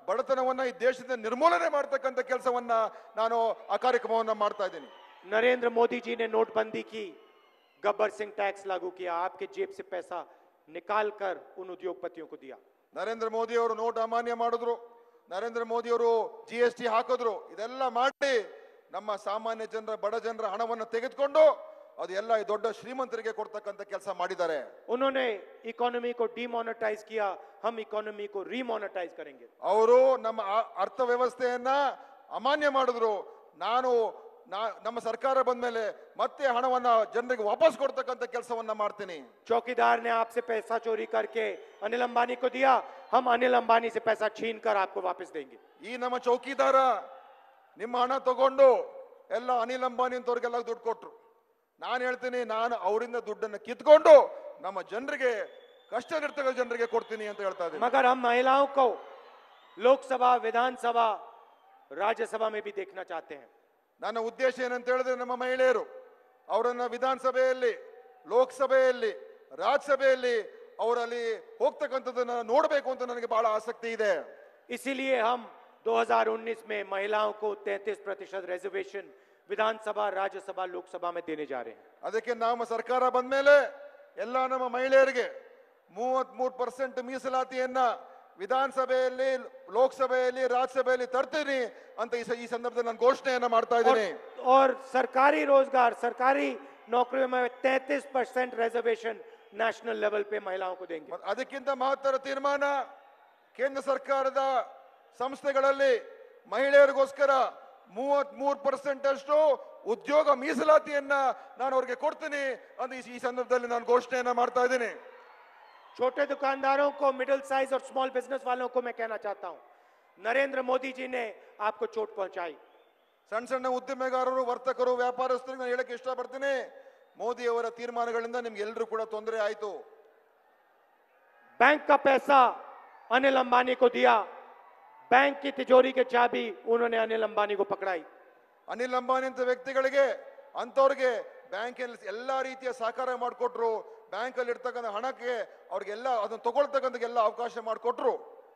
ಬಡತನವನ್ನ ಈ ದೇಶದಿಂದ ನಿರ್ಮೂಲನೆ ಮಾಡತಕ್ಕಂಥ ಕೆಲಸವನ್ನ ನಾನು ಆ ಕಾರ್ಯಕ್ರಮವನ್ನ ಮಾಡ್ತಾ ಇದ್ದೀನಿ. नरेंद्र मोदी जी ने नोटबंदी की, गब्बर सिंह टैक्स लागू किया, आपके जेब से पैसा निकाल कर उन उद्योगपतियों को दिया. ನರೇಂದ್ರ ಮೋದಿ ಅವರು ನೋಟ್ ಅಮಾನ್ಯ ಮಾಡಿದ್ರು, ನರೇಂದ್ರ ಮೋದಿ ಅವರು GST ಹಾಕಿದ್ರು. ಇದೆಲ್ಲ ಮಾಡಿ ನಮ್ಮ ಸಾಮಾನ್ಯ ಜನರ, ಬಡ ಜನರ ಹಣವನ್ನು ತೆಗೆದುಕೊಂಡು ಅದು ಎಲ್ಲ ಈ ದೊಡ್ಡ ಶ್ರೀಮಂತರಿಗೆ ಕೊಡ್ತಕ್ಕಂಥ ಕೆಲಸ ಮಾಡಿದ್ದಾರೆ. उन्होंने इकोनॉमी को डिमोनेटाइज किया, हम इकोनॉमी को रिमोनेटाइज करेंगे. ಅವರು ನಮ್ಮ ಅರ್ಥವ್ಯವಸ್ಥೆಯನ್ನ ಅಮಾನ್ಯ ಮಾಡಿದ್ರು. ನಮ್ಮ ಸರ್ಕಾರ ಬಂದ ಮೇಲೆ ಮತ್ತೆ ಹಣವನ್ನ ಜನರಿಗೆ ವಾಪಸ್ ಕೊಡ್ತಕ್ಕಂಥ ಕೆಲಸವನ್ನ ಮಾಡ್ತೀನಿ. चौकीदार ने आपसे पैसा चोरी करके अनिल अंबानी को दिया, हम अनिल अंबानी से पैसा छीन कर आपको वापस देंगे. ಈ ನಮ್ಮ ಚೌಕಿದಾರ ನಿಮ್ಮ ಹಣ ತಗೊಂಡು ಎಲ್ಲ ಅನಿಲ್ ಅಂಬಾನಿ ಅಂತವ್ರಿಗೆಲ್ಲ ದುಡ್ಡು ಕೊಟ್ರು. ನಾನು ಹೇಳ್ತೀನಿ, ನಾನು ಅವರಿಂದ ದುಡ್ಡನ್ನು ಕಿತ್ಕೊಂಡು ನಮ್ಮ ಜನರಿಗೆ, ಕಷ್ಟದಲ್ಲಿರ್ತಕ್ಕಂಥ ಜನರಿಗೆ ಕೊಡ್ತೀನಿ ಅಂತ ಹೇಳ್ತಾ ಇದ್ದೀನಿ. मगर हम महिलाओं को लोकसभा, विधानसभा, राज्यसभा में भी देखना चाहते हैं। ನನ್ನ ಉದ್ದೇಶ ಏನಂತ ಹೇಳಿದ್ರೆ, ನಮ್ಮ ಮಹಿಳೆಯರು ಅವರನ್ನ ವಿಧಾನಸಭೆಯಲ್ಲಿ, ಲೋಕಸಭೆಯಲ್ಲಿ, ರಾಜ್ಯಸಭೆಯಲ್ಲಿ ಅವರಲ್ಲಿ ಹೋಗ್ತಕ್ಕಂಥದ್ದನ್ನ ನೋಡಬೇಕು ಅಂತ ನನಗೆ ಬಹಳ ಆಸಕ್ತಿ ಇದೆ. इसीलिए हम 2019 में महिलाओं को 33% रिजर्वेशन विधानसभा, राज्यसभा, लोकसभा में देने जा रहे हैं। ಅದಕ್ಕೆ ನಮ್ಮ ಸರ್ಕಾರ ಬಂದ ಮೇಲೆ ಎಲ್ಲ ನಮ್ಮ ಮಹಿಳೆಯರಿಗೆ 33% ಮೀಸಲಾತಿಯನ್ನ ವಿಧಾನಸಭೆಯಲ್ಲಿ, ಲೋಕಸಭೆಯಲ್ಲಿ, ರಾಜ್ಯಸಭೆಯಲ್ಲಿ ತರ್ತೀನಿ ಅಂತ ಈ ಸಂದರ್ಭದಲ್ಲಿ ನಾನು ಘೋಷಣೆಯನ್ನ ಮಾಡ್ತಾ ಇದ್ದೀನಿ. और सरकारी रोजगार, सरकारी नौकरियों में 33% रिजर्वेशन नेशनल लेवल पे महिलाओं को देंगे। ಅದಕ್ಕಿಂತ ಮಹತ್ತರ ತೀರ್ಮಾನ, ಕೇಂದ್ರ ಸರ್ಕಾರದ ಸಂಸ್ಥೆಗಳಲ್ಲಿ ಮಹಿಳೆಯರಿಗೋಸ್ಕರ 33% ಅಷ್ಟು ಉದ್ಯೋಗ ಮೀಸಲಾತಿಯನ್ನ ನಾನು ಅವ್ರಿಗೆ ಕೊಡ್ತೀನಿ ಅಂತ ಈ ಸಂದರ್ಭದಲ್ಲಿ ನಾನು ಘೋಷಣೆಯನ್ನ ಮಾಡ್ತಾ ಇದ್ದೀನಿ. छोटे दुकानदारों को, मिडिल साइज और स्मॉल बिजनेस वालों को मैं कहना चाहता हूं, नरेंद्र मोदी जी ने आपको चोट पहुंचाई। ಸಣ್ಣ ಸಣ್ಣ ಉದ್ಯಮೆಗಾರರು, ವರ್ತಕರು, ವ್ಯಾಪಾರಸ್ಥರಿಗೆ ನಾನು ಹೇಳಕ್ಕೆ ಇಷ್ಟಪಡ್ತೀನಿ, ಮೋದಿ ಅವರ ತೀರ್ಮಾನಗಳಿಂದ ನಿಮ್ಗೆ ಎಲ್ಲರೂ ಕೂಡ ತೊಂದರೆ ಆಯಿತು. बैंक का पैसा अनिल अंबानी को दिया, बैंक की तिजोरी के चाबी उन्होंने अनिल अंबानी को पकड़ाई। ಅನಿಲ್ ಅಂಬಾನಿ ಅಂತ ವ್ಯಕ್ತಿಗಳಿಗೆ, ಅಂತವ್ರಿಗೆ ಬ್ಯಾಂಕ್ ಎಲ್ಲಾ ರೀತಿಯ ಸಹಕಾರ ಮಾಡಿಕೊಟ್ರು. ಬ್ಯಾಂಕ್ ಅಲ್ಲಿ ಇರ್ತಕ್ಕಂಥ ಹಣಕ್ಕೆ ಅವ್ರಿಗೆಲ್ಲ ಅದನ್ನ ತಗೊಳ್ತಕ್ಕಂಥ ಎಲ್ಲ ಅವಕಾಶ ಮಾಡಿಕೊಟ್ರು.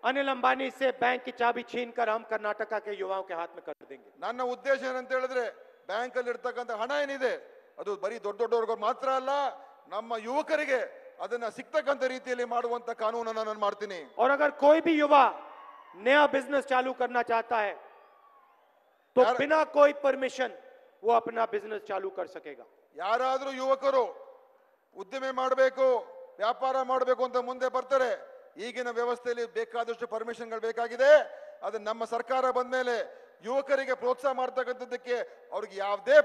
अनिल अंबानी से बैंक की चाबी छीनकर हम कर्नाटका के युवाओं के हाथ में कर देंगे। ನನ್ನ ಉದ್ದೇಶ ಏನಂತ ಹೇಳಿದ್ರೆ, ಬ್ಯಾಂಕ್ ಅಲ್ಲಿ ಇರ್ತಕ್ಕಂಥ ಹಣ ಏನಿದೆ ಅದು ಬರೀ ದೊಡ್ಡವ್ರಿಗೆ ಮಾತ್ರ ಅಲ್ಲ, ನಮ್ಮ ಯುವಕರಿಗೆ ಅದನ್ನ ಸಿಗ್ತಕ್ಕಂಥ ರೀತಿಯಲ್ಲಿ ಮಾಡುವಂತ ಕಾನೂನನ್ನ ನಾನು ಮಾಡ್ತೀನಿ. और अगर कोई भी युवा नया बिजनेस चालू करना चाहता है तो बिना कोई परमिशन वो अपना बिजनेस चालू कर सकेगा। ಯಾರಾದ್ರೂ ಯುವಕರು ಉದ್ದಿಮೆ ಮಾಡಬೇಕು, ವ್ಯಾಪಾರ ಮಾಡಬೇಕು ಅಂತ ಮುಂದೆ ಬರ್ತಾರೆ, ಈಗಿನ ವ್ಯವಸ್ಥೆಯಲ್ಲಿ ಬೇಕಾದಷ್ಟು ಪರ್ಮಿಷನ್ಗಳು ಬೇಕಾಗಿದೆ. ಅದನ್ನ ನಮ್ಮ ಸರ್ಕಾರ ಬಂದ ಮೇಲೆ ಯುವಕರಿಗೆ ಪ್ರೋತ್ಸಾಹ ಮಾಡ್ತಕ್ಕಂಥದ್ದಕ್ಕೆ ಅವ್ರಿಗೆ ಯಾವುದೇ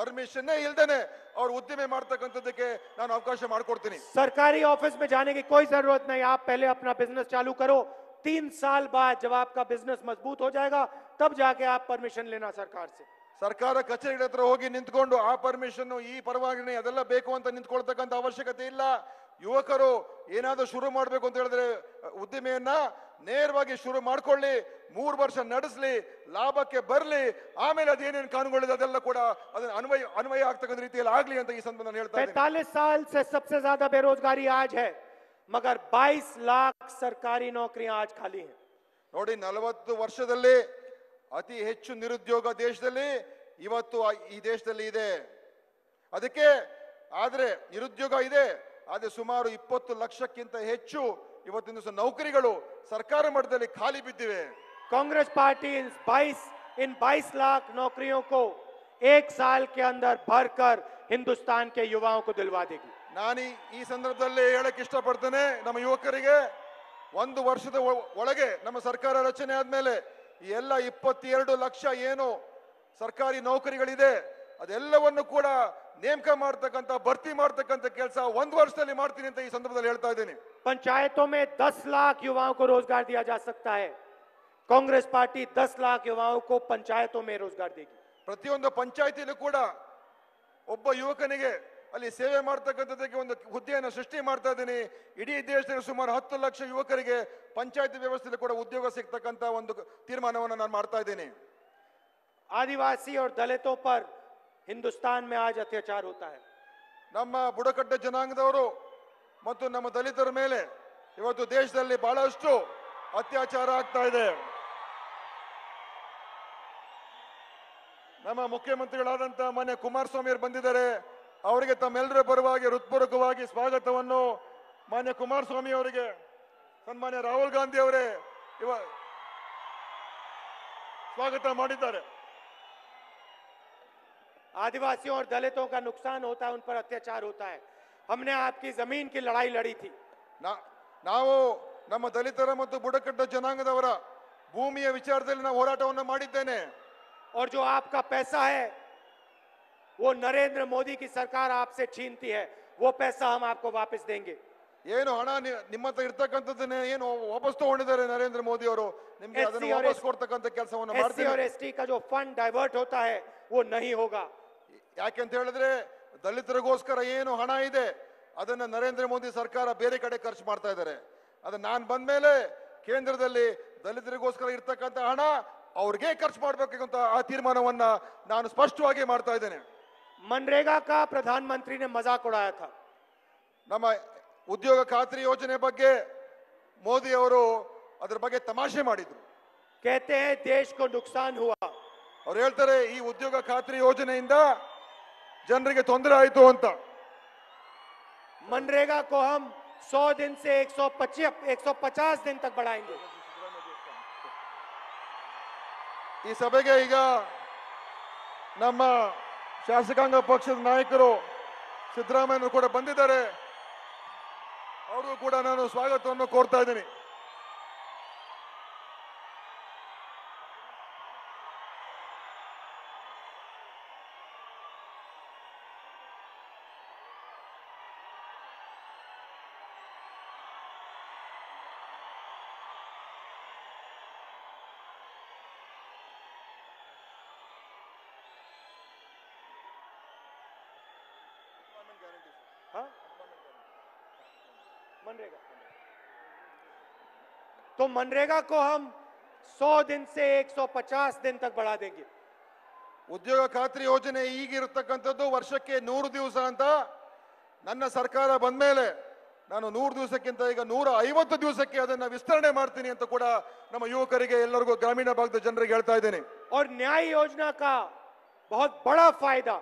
ಪರ್ಮಿಷನ್ನೇ ಇಲ್ದೇನೆ ಅವ್ರು ಉದ್ದಿಮೆ ಮಾಡ್ತಕ್ಕಂಥದ್ದಕ್ಕೆ ನಾನು ಅವಕಾಶ ಮಾಡಿಕೊಡ್ತೀನಿ. सरकारी ऑफिस में जाने की कोई जरूरत नहीं, आप पहले अपना बिजनेस चालू करो, 3 साल बाद जब आपका बिजनेस मजबूत हो जाएगा तब जाके आप परमिशन लेना सरकार से। ಸರ್ಕಾರ ಕಚೇರಿಗಳ ಹತ್ರ ಹೋಗಿ ನಿಂತ್ಕೊಂಡು ಆ ಪರ್ಮಿಷನ್, ಈ ಪರವಾನಗಿ ಅದೆಲ್ಲ ಬೇಕು ಅಂತ ನಿಂತ್ಕೊಳ್ತಕ್ಕಂಥ ಅವಶ್ಯಕತೆ ಇಲ್ಲ. ಯುವಕರು ಏನಾದ್ರೂ ಶುರು ಮಾಡಬೇಕು ಅಂತ ಹೇಳಿದ್ರೆ ಉದ್ದಿಮೆಯನ್ನ ನೇರವಾಗಿ ಶುರು ಮಾಡ್ಕೊಳ್ಳಿ, 3 ವರ್ಷ ನಡೆಸಲಿ, ಲಾಭಕ್ಕೆ ಬರಲಿ, ಆಮೇಲೆ ಅದೇನೇನು ಕಾನೂನುಗಳಿದೆ ಅದೆಲ್ಲ ಕೂಡ ಅದನ್ನ ಅನ್ವಯ ಆಗ್ತಕ್ಕಂಥ ರೀತಿಯಲ್ಲಿ ಆಗ್ಲಿ ಅಂತ ಈ ಸಂದರ್ಭ ನಾನು ಹೇಳ್ತಾ ಇದ್ದೀನಿ. 45 साल से सबसे ज्यादा बेरोजगारी आज है, मगर 22 लाख सरकारी नौकरियां आज खाली हैं। ನೋಡಿ, 40 ವರ್ಷದಲ್ಲಿ ಅತಿ ಹೆಚ್ಚು ನಿರುದ್ಯೋಗ ದೇಶದಲ್ಲಿ ಇವತ್ತು ಈ ದೇಶದಲ್ಲಿ ಇದೆ. ಅದಕ್ಕೆ ಆದ್ರೆ ನಿರುದ್ಯೋಗ ಇದೆ, ಆದ್ರೆ ಸುಮಾರು 20 ಲಕ್ಷಕ್ಕಿಂತ ಹೆಚ್ಚು ಇವತ್ತಿನ ದಿವಸ ನೌಕರಿಗಳು ಸರ್ಕಾರ ಮಟ್ಟದಲ್ಲಿ ಖಾಲಿ ಬಿದ್ದಿವೆ. कांग्रेस पार्टी इन 22 लाख नौकरियों को 1 साल के अंदर भरकर हिंदुस्तान के युवाओं को दिलवा देगी। ನಾನು ಈ ಸಂದರ್ಭದಲ್ಲಿ ಹೇಳಕ್ ಇಷ್ಟಪಡ್ತೇನೆ, ನಮ್ಮ ಯುವಕರಿಗೆ 1 ವರ್ಷದ ಒಳಗೆ ನಮ್ಮ ಸರ್ಕಾರ ರಚನೆ ಆದ್ಮೇಲೆ ಈ ಎಲ್ಲ 22 ಲಕ್ಷ ಏನು ಸರ್ಕಾರಿ ನೌಕರಿಗಳಿದೆ ಅದೆಲ್ಲವನ್ನು ಕೂಡ ನೇಮಕ ಮಾಡ್ತಕ್ಕಂಥ, ಭರ್ತಿ ಮಾಡ್ತಕ್ಕಂಥ ಕೆಲಸ 1 ವರ್ಷದಲ್ಲಿ ಮಾಡ್ತೀನಿ ಅಂತ ಈ ಸಂದರ್ಭದಲ್ಲಿ ಹೇಳ್ತಾ ಇದ್ದೀನಿ. पंचायतों में 10 लाख युवाओं को रोजगार दिया जा सकता है। कांग्रेस पार्टी 10 लाख युवाओं को पंचायतों में रोजगार देगी। ಪ್ರತಿಯೊಂದು ಪಂಚಾಯತಿಯಲ್ಲೂ ಕೂಡ ಒಬ್ಬ ಯುವಕನಿಗೆ ಅಲ್ಲಿ ಸೇವೆ ಮಾಡ್ತಕ್ಕಂಥದ್ದಕ್ಕೆ ಒಂದು ಹುದ್ದೆಯನ್ನು ಸೃಷ್ಟಿ ಮಾಡ್ತಾ ಇದ್ದೀನಿ. ಇಡೀ ದೇಶದಲ್ಲಿ ಸುಮಾರು 10 ಲಕ್ಷ ಯುವಕರಿಗೆ ಪಂಚಾಯತಿ ವ್ಯವಸ್ಥೆಯಲ್ಲಿ ಕೂಡ ಉದ್ಯೋಗ ಸಿಗ್ತಕ್ಕಂಥ ಒಂದು ತೀರ್ಮಾನವನ್ನು ನಾನು ಮಾಡ್ತಾ ಇದ್ದೀನಿ. आदिवासी और दलितों पर हिंदुस्तान में आज अत्याचार होता है। ನಮ್ಮ ಬುಡಕಟ್ಟು ಜನಾಂಗದವರು ಮತ್ತು ನಮ್ಮ ದಲಿತರ ಮೇಲೆ ಇವತ್ತು ದೇಶದಲ್ಲಿ ಬಹಳಷ್ಟು ಅತ್ಯಾಚಾರ ಆಗ್ತಾ ಇದೆ. ನಮ್ಮ ಮುಖ್ಯಮಂತ್ರಿಗಳಾದಂತ ಮಾನ್ಯ ಕುಮಾರಸ್ವಾಮಿ ಅವರು ಬಂದಿದ್ದಾರೆ. ಅವರಿಗೆ ತಮ್ಮೆಲ್ಲರ ಪರವಾಗಿ ಹೃತ್ಪೂರ್ವಕವಾಗಿ ಸ್ವಾಗತವನ್ನು ಮಾನ್ಯ ಕುಮಾರಸ್ವಾಮಿ ಅವರಿಗೆ ಸನ್ಮಾನ್ಯ ರಾಹುಲ್ ಗಾಂಧಿ ಅವರೇ ಸ್ವಾಗತ ಮಾಡಿದ್ದಾರೆ. आदिवासियों और दलितों का नुकसान होता है, उन पर अत्याचार होता है। हमने आपकी जमीन की लड़ाई लड़ी थी। ನಾವು ನಮ್ಮ ದಲಿತರ ಮತ್ತು ಬುಡಕಟ್ಟು ಜನಾಂಗದವರ ಭೂಮಿಯ ವಿಚಾರದಲ್ಲಿ ನಾವು ಹೋರಾಟವನ್ನು ಮಾಡಿದ್ದೇನೆ. और जो आपका पैसा है वो नरेंद्र मोदी की सरकार आपसे छीनती है, वो पैसा हम आपको वापस देंगे। ಏನು ಹಣ ನಿಮ್ಮ ಹತ್ರ ಇರ್ತಕ್ಕಂಥದ್ದನ್ನೇ ಏನು ವಾಪಸ್ ತಗೊಂಡಿದ್ದಾರೆ ನರೇಂದ್ರ ಮೋದಿ ಅವರು, ನಿಮ್ಗೆ ಅದನ್ನು ವಾಪಸ್ ಕೊಡ್ತಕ್ಕಂಥ ಕೆಲಸವನ್ನು ಮಾಡ್ತೀವಿ. SC और ST का जो फंड डाइवर्ट होता है वो नहीं होगा। ಯಾಕೆಂತ ಹೇಳಿದ್ರೆ ದಲಿತರಿಗೋಸ್ಕರ ಏನು ಹಣ ಇದೆ ಅದನ್ನ ನರೇಂದ್ರ ಮೋದಿ ಸರ್ಕಾರ ಬೇರೆ ಕಡೆ ಖರ್ಚು ಮಾಡ್ತಾ ಇದ್ದಾರೆ. ಅದು ನಾನು ಬಂದ ಮೇಲೆ ಕೇಂದ್ರದಲ್ಲಿ ದಲಿತರಿಗೋಸ್ಕರ ಇರ್ತಕ್ಕಂಥ ಹಣ ಅವ್ರಿಗೆ ಖರ್ಚು ಮಾಡಬೇಕಂತ ಆ ತೀರ್ಮಾನವನ್ನ ನಾನು ಸ್ಪಷ್ಟವಾಗಿ ಮಾಡ್ತಾ ಇದ್ದೇನೆ. मनरेगा का प्रधानमंत्री ने मजाक उड़ाया था. ನಮ್ಮ ಉದ್ಯೋಗ ಖಾತ್ರಿ ಯೋಜನೆ ಬಗ್ಗೆ ಮೋದಿ ಅವರು ಅದರ ಬಗ್ಗೆ ತಮಾಷೆ ಮಾಡಿದ್ರು. कहते हैं देश को नुकसान हुआ. ಅವ್ರು ಹೇಳ್ತಾರೆ ಈ ಉದ್ಯೋಗ ಖಾತ್ರಿ ಯೋಜನೆಯಿಂದ ಜನರಿಗೆ ತೊಂದರೆ ಆಯಿತು ಅಂತ. मनरेगा को हम 100 दिन से 150 दिन तक बढ़ाएंगे. ಈ ಸಭೆಗೆ ಈಗ ನಮ್ಮ ಶಾಸಕಾಂಗ ಪಕ್ಷದ ನಾಯಕರು ಸಿದ್ದರಾಮಯ್ಯ ಕೂಡ ಬಂದಿದ್ದಾರೆ. ಅವ್ರಿಗೂ ಕೂಡ ನಾನು ಸ್ವಾಗತವನ್ನು ಕೋರ್ತಾ ಇದ್ದೀನಿ. हाँ? मनरेगा तो मनरेगा को हम 100 दिन से 150 दिन तक बढ़ा देंगे. ಉದ್ಯೋಗ ಖಾತ್ರಿ ಯೋಜನೆ ಈಗಿರತಕ್ಕಂಥದ್ದು ವರ್ಷಕ್ಕೆ 100 ದಿವಸ ಅಂತ. ನನ್ನ ಸರ್ಕಾರ ಬಂದ ಮೇಲೆ ನಾನು 100 ದಿವಸಕ್ಕಿಂತ ಈಗ 150 ದಿವಸಕ್ಕೆ ಅದನ್ನ ವಿಸ್ತರಣೆ ಮಾಡ್ತೀನಿ ಅಂತ ಕೂಡ ನಮ್ಮ ಯುವಕರಿಗೆ ಎಲ್ಲರಿಗೂ ಗ್ರಾಮೀಣ ಭಾಗದ ಜನರಿಗೆ ಹೇಳ್ತಾ ಇದ್ದೇನೆ. और न्याय योजना का बहुत बड़ा फायदा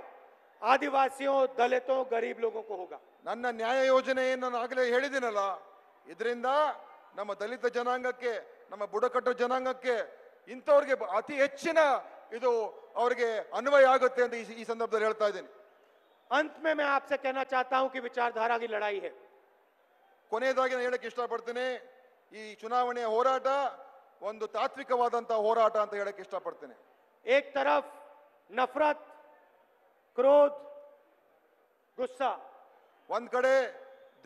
आदिवासियों, दलितों, गरीब लोगों को होगा. ನನ್ನ ನ್ಯಾಯ ಯೋಜನೆ ನಾನು ಆಗಲೇ ಹೇಳಿದ್ದೀನಲ್ಲ, ಇದರಿಂದ ನಮ್ಮ ದಲಿತ ಜನಾಂಗಕ್ಕೆ, ನಮ್ಮ ಬುಡಕಟ್ಟು ಜನಾಂಗಕ್ಕೆ, ಇಂಥವ್ರಿಗೆ ಅತಿ ಹೆಚ್ಚಿನ ಇದು ಅವರಿಗೆ ಅನ್ವಯ ಆಗುತ್ತೆ ಅಂತ ಈ ಸಂದರ್ಭದಲ್ಲಿ ಹೇಳ್ತಾ ಇದ್ದೀನಿ. अंत में मैं आपसे कहना चाहता हूं कि विचारधारा की लड़ाई है. ಕೊನೆಯದಾಗಿ ನಾನು ಹೇಳಕ್ಕೆ ಇಷ್ಟಪಡ್ತೀನಿ, ಈ ಚುನಾವಣೆಯ ಹೋರಾಟ ಒಂದು ತಾತ್ವಿಕವಾದಂತಹ ಹೋರಾಟ ಅಂತ ಹೇಳಕ್ಕೆ ಇಷ್ಟಪಡ್ತೀನಿ. एक तरफ नफरत, क्रोध, गुस्सा, ಒಂದ್ ಕಡೆ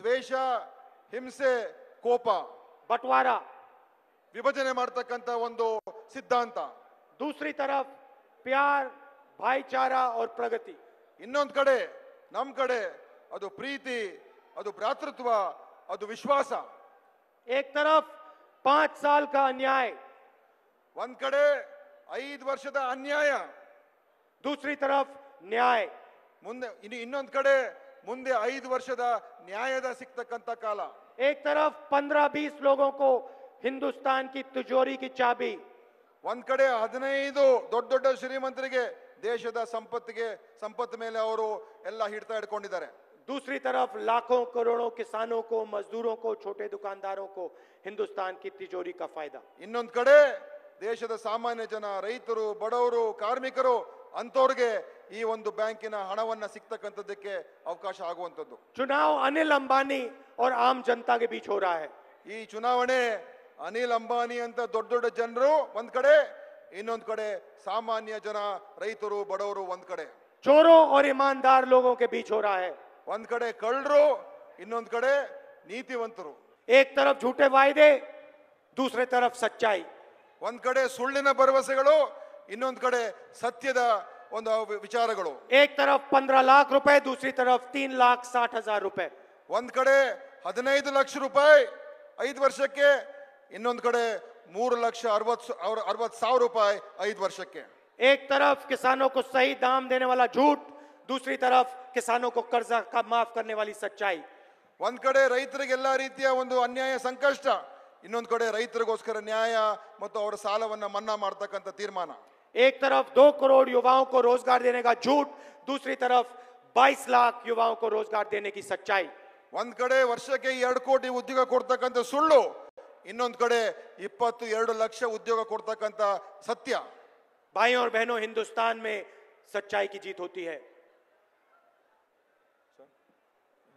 ದ್ವೇಷ, ಹಿಂಸೆ, ಕೋಪ, बंटवारा, ವಿಭಜನೆ ಮಾಡ್ತಕ್ಕಂಥ ಒಂದು ಸಿದ್ಧಾಂತ. दूसरी तरफ प्यार, भाईचारा और प्रगति. ಇನ್ನೊಂದ್ ಕಡೆ ನಮ್ ಕಡೆ ಅದು ಪ್ರೀತಿ, ಅದು ಭ್ರಾತೃತ್ವ, ಅದು ವಿಶ್ವಾಸ. एक तरफ 5 साल का अन्याय, ಒಂದ್ ಕಡೆ 5 ವರ್ಷದ ಅನ್ಯಾಯ, दूसरी तरफ न्याय. ಮುಂದೆ ಇನ್ನೊಂದ್ ಕಡೆ ಮುಂದೆ 5 ವರ್ಷದ ನ್ಯಾಯದ ಸಿಗ್ತಕ್ಕಂಥ ಕಾಲ. एक तरफ 15-20 लोगों को हिंदुस्तान की तिजोरी की चाबी, ಒಂದ್ ಕಡೆ 15 ದೊಡ್ಡ ದೊಡ್ಡ ಶ್ರೀಮಂತರಿಗೆ ದೇಶದ ಸಂಪತ್ತು ಮೇಲೆ ಅವರು ಎಲ್ಲ ಹಿಡ್ತಾ ಇಟ್ಕೊಂಡಿದ್ದಾರೆ. दूसरी तरफ लाखों करोड़ों किसानों को, मजदूरों को, छोटे दुकानदारों को हिंदुस्तान की तिजोरी का फायदा. ಇನ್ನೊಂದ್ ಕಡೆ ದೇಶದ ಸಾಮಾನ್ಯ ಜನ, ರೈತರು, ಬಡವರು, ಕಾರ್ಮಿಕರು, ಅಂತವ್ರಿಗೆ ಈ ಒಂದು ಬ್ಯಾಂಕಿನ ಹಣವನ್ನ ಸಿಗ್ತಕ್ಕಂಥದ್ದಕ್ಕೆ ಅವಕಾಶ ಆಗುವಂಥದ್ದು. चुनाव अनिल अंबानी और आम जनता के बीच हो रहा है. ಈ ಚುನಾವಣೆ ಅನಿಲ್ ಅಂಬಾನಿ ಅಂತ ದೊಡ್ಡ ದೊಡ್ಡ ಜನರು ಒಂದ್ ಕಡೆ, ಇನ್ನೊಂದ್ ಕಡೆ ಸಾಮಾನ್ಯ ಜನ, ರೈತರು, ಬಡವರು ಒಂದ್ ಕಡೆ. चोरों और ईमानदार लोगों के बीच हो रहा है. ಒಂದ್ ಕಡೆ ಕಳ್ಳರು, ಇನ್ನೊಂದ್ ಕಡೆ ನೀತಿವಂತರು. एक तरफ झूठे वायदे, दूसरे तरफ सच्चाई. ಒಂದ್ ಕಡೆ ಸುಳ್ಳಿನ ಭರವಸೆಗಳು, ಇನ್ನೊಂದ್ ಕಡೆ ಸತ್ಯದ ಒಂದು ವಿಚಾರಗಳು. एक तरफ 15 लाख रुपए, दूसरी तरफ 3,60,000 रुपए. ಒಂದ್ ಕಡೆ 15 ಲಕ್ಷ ರೂಪಾಯಿ 5 ವರ್ಷಕ್ಕೆ, ಇನ್ನೊಂದ್ ಕಡೆ 3,60,000 ರೂಪಾಯಿ 5 ವರ್ಷಕ್ಕೆ. एक तरफ किसानों को सही दाम देने वाला झूठ, दूसरी तरफ किसानों को कर्जा का माफ करने वाली सच्चाई. ಒಂದ್ ಕಡೆ ರೈತರಿಗೆ ಎಲ್ಲಾ ರೀತಿಯ ಒಂದು ಅನ್ಯಾಯ ಸಂಕಷ್ಟ, ಇನ್ನೊಂದ್ ಕಡೆ ರೈತರಿಗೋಸ್ಕರ ನ್ಯಾಯ ಮತ್ತು ಅವರ ಸಾಲವನ್ನ ಮನ್ನಾ ಮಾಡ್ತಕ್ಕಂಥ ತೀರ್ಮಾನ. एक तरफ 2 करोड़ युवाओं को रोजगार देने का झूठ, दूसरी तरफ 22 लाख युवाओं को रोजगार देने की सच्चाई. ಒಂದ್ ಕಡೆ ವರ್ಷಕ್ಕೆ 2 ಕೋಟಿ ಉದ್ಯೋಗ ಕೊಡ್ತಕ್ಕಂಥ ಸುಳ್ಳು, ಇನ್ನೊಂದ್ ಕಡೆ 22 ಲಕ್ಷ ಉದ್ಯೋಗ ಕೊಡ್ತಕ್ಕಂಥ ಸತ್ಯ. भाइयों और बहनों, हिंदुस्तान में सच्चाई की जीत होती है.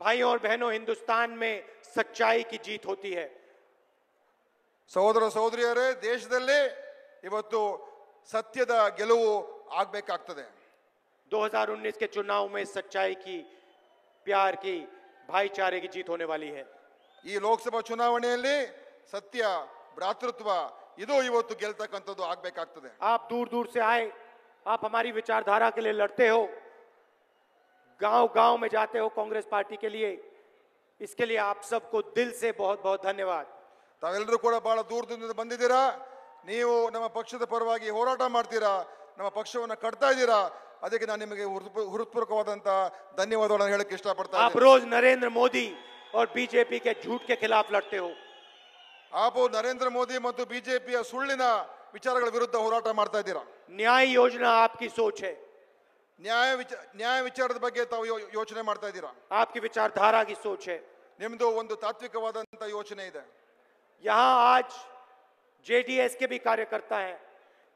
भाइयों और बहनों, हिंदुस्तान में सच्चाई की जीत होती है. ಸಹೋದರ ಸಹೋದರಿಯರೇ, ದೇಶದಲ್ಲಿ ಇವತ್ತು ಸತ್ಯದ ಗೆಲುವು ಆಗ್ಬೇಕಾಗ್ತದೆ. 2019 के चुनाव में सच्चाई की, प्यार की, भाईचारे की जीत होने वाली है. ಈ ಲೋಕಸಭಾ ಚುನಾವಣೆಯಲ್ಲಿ ಸತ್ಯ, ಭ್ರಾತೃತ್ವ ಇದು ಇವತ್ತು ಗೆಲ್ತಕ್ಕಂಥದ್ದು ಆಗ್ಬೇಕಾಗ್ತದೆ. आप दूर दूर से आए, आप हमारी विचारधारा के लिए लड़ते हो. गांव-गांव में जाते हो कांग्रेस पार्टी के लिए, इसके लिए आप सबको दिल से बहुत-बहुत धन्यवाद। ತಾವೆಲ್ಲರೂ ಕೂಡ ಬಹಳ ದೂರದಿಂದ ಬಂದಿದ್ದೀರಾ. ನೀವು ನಮ್ಮ ಪಕ್ಷದ ಪರವಾಗಿ ಹೋರಾಟ ಮಾಡ್ತೀರಾ, ನಮ್ಮ ಪಕ್ಷವನ್ನು ಕಟ್ತಾ ಇದ್ದೀರಾ. ಅದಕ್ಕೆ ನಾನು ನಿಮಗೆ ಹೃತ್ಪೂರ್ವಕವಾದಂತ ಧನ್ಯವಾದಗಳನ್ನು ಹೇಳಕ್ಕೆ ಇಷ್ಟಪಡ್ತಾ आप ಇದ್ದೀನಿ. रोज नरेंद्र मोदी और बीजेपी के झूठ के खिलाफ लड़ते हो। आप ನರೇಂದ್ರ ಮೋದಿ ಮತ್ತು ಬಿಜೆಪಿಯ ಸುಳ್ಳಿನ ವಿಚಾರಗಳ ವಿರುದ್ಧ ಹೋರಾಟ ಮಾಡ್ತಾ ಇದ್ದೀರಾ. न्याय योजना आपकी सोच है, ನ್ಯಾಯ ವಿಚಾರದ ಬಗ್ಗೆ ತಾವು ಯೋಚನೆ ಮಾಡ್ತಾ ಇದ್ದೀರಾ. आपकी विचारधारा की सोच है। ನಿಮ್ದು ಒಂದು ತಾತ್ವಿಕವಾದಂತ ಯೋಚನೆ ಇದೆ. यहाँ आज जेडीएस के भी कार्यकर्ता हैं,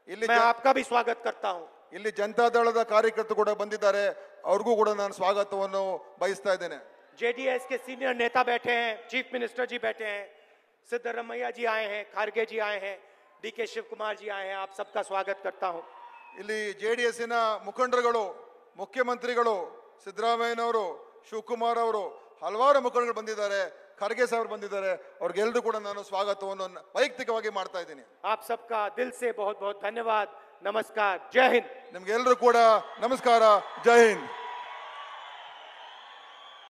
ಇಲ್ಲಿ मैं आपका भी स्वागत करता हूं। ಇಲ್ಲಿ ಜನತಾದಳದ ಕಾರ್ಯಕರ್ತರು ಕೂಡ ಬಂದಿದ್ದಾರೆ, ಅವ್ರಿಗೂ ಕೂಡ ನಾನು ಸ್ವಾಗತವನ್ನು ಬಯಸ್ತಾ ಇದ್ದೇನೆ. जेडीएस के सीनियर नेता बैठे हैं, चीफ मिनिस्टर जी बैठे हैं, सिद्धरमैया जी आए हैं, खारगे जी आए हैं, डीके शिव कुमार जी आए हैं, आप सबका स्वागत करता हूं। ಇಲ್ಲಿ ಜೆಡಿಎಸ್ನ ಮುಖಂಡರುಗಳು, ಮುಖ್ಯಮಂತ್ರಿಗಳು, ಸಿದ್ದರಾಮಯ್ಯನವರು, ಶಿವಕುಮಾರ್ ಅವರು, ಹಲವಾರು ಮುಖಂಡರು ಬಂದಿದ್ದಾರೆ, ಖರ್ಗೆ ಸಾಹೇಬರು ಬಂದಿದ್ದಾರೆ. ಅವ್ರಿಗೆಲ್ಲರೂ ಕೂಡ ನಾನು ಸ್ವಾಗತವನ್ನು ವೈಯಕ್ತಿಕವಾಗಿ ಮಾಡ್ತಾ ಇದ್ದೀನಿ. आप सबका दिल से बहुत बहुत धन्यवाद। नमस्कार, जय हिंद। ನಿಮ್ಗೆಲ್ಲರೂ ಕೂಡ ನಮಸ್ಕಾರ, ಜೈ ಹಿಂದ್.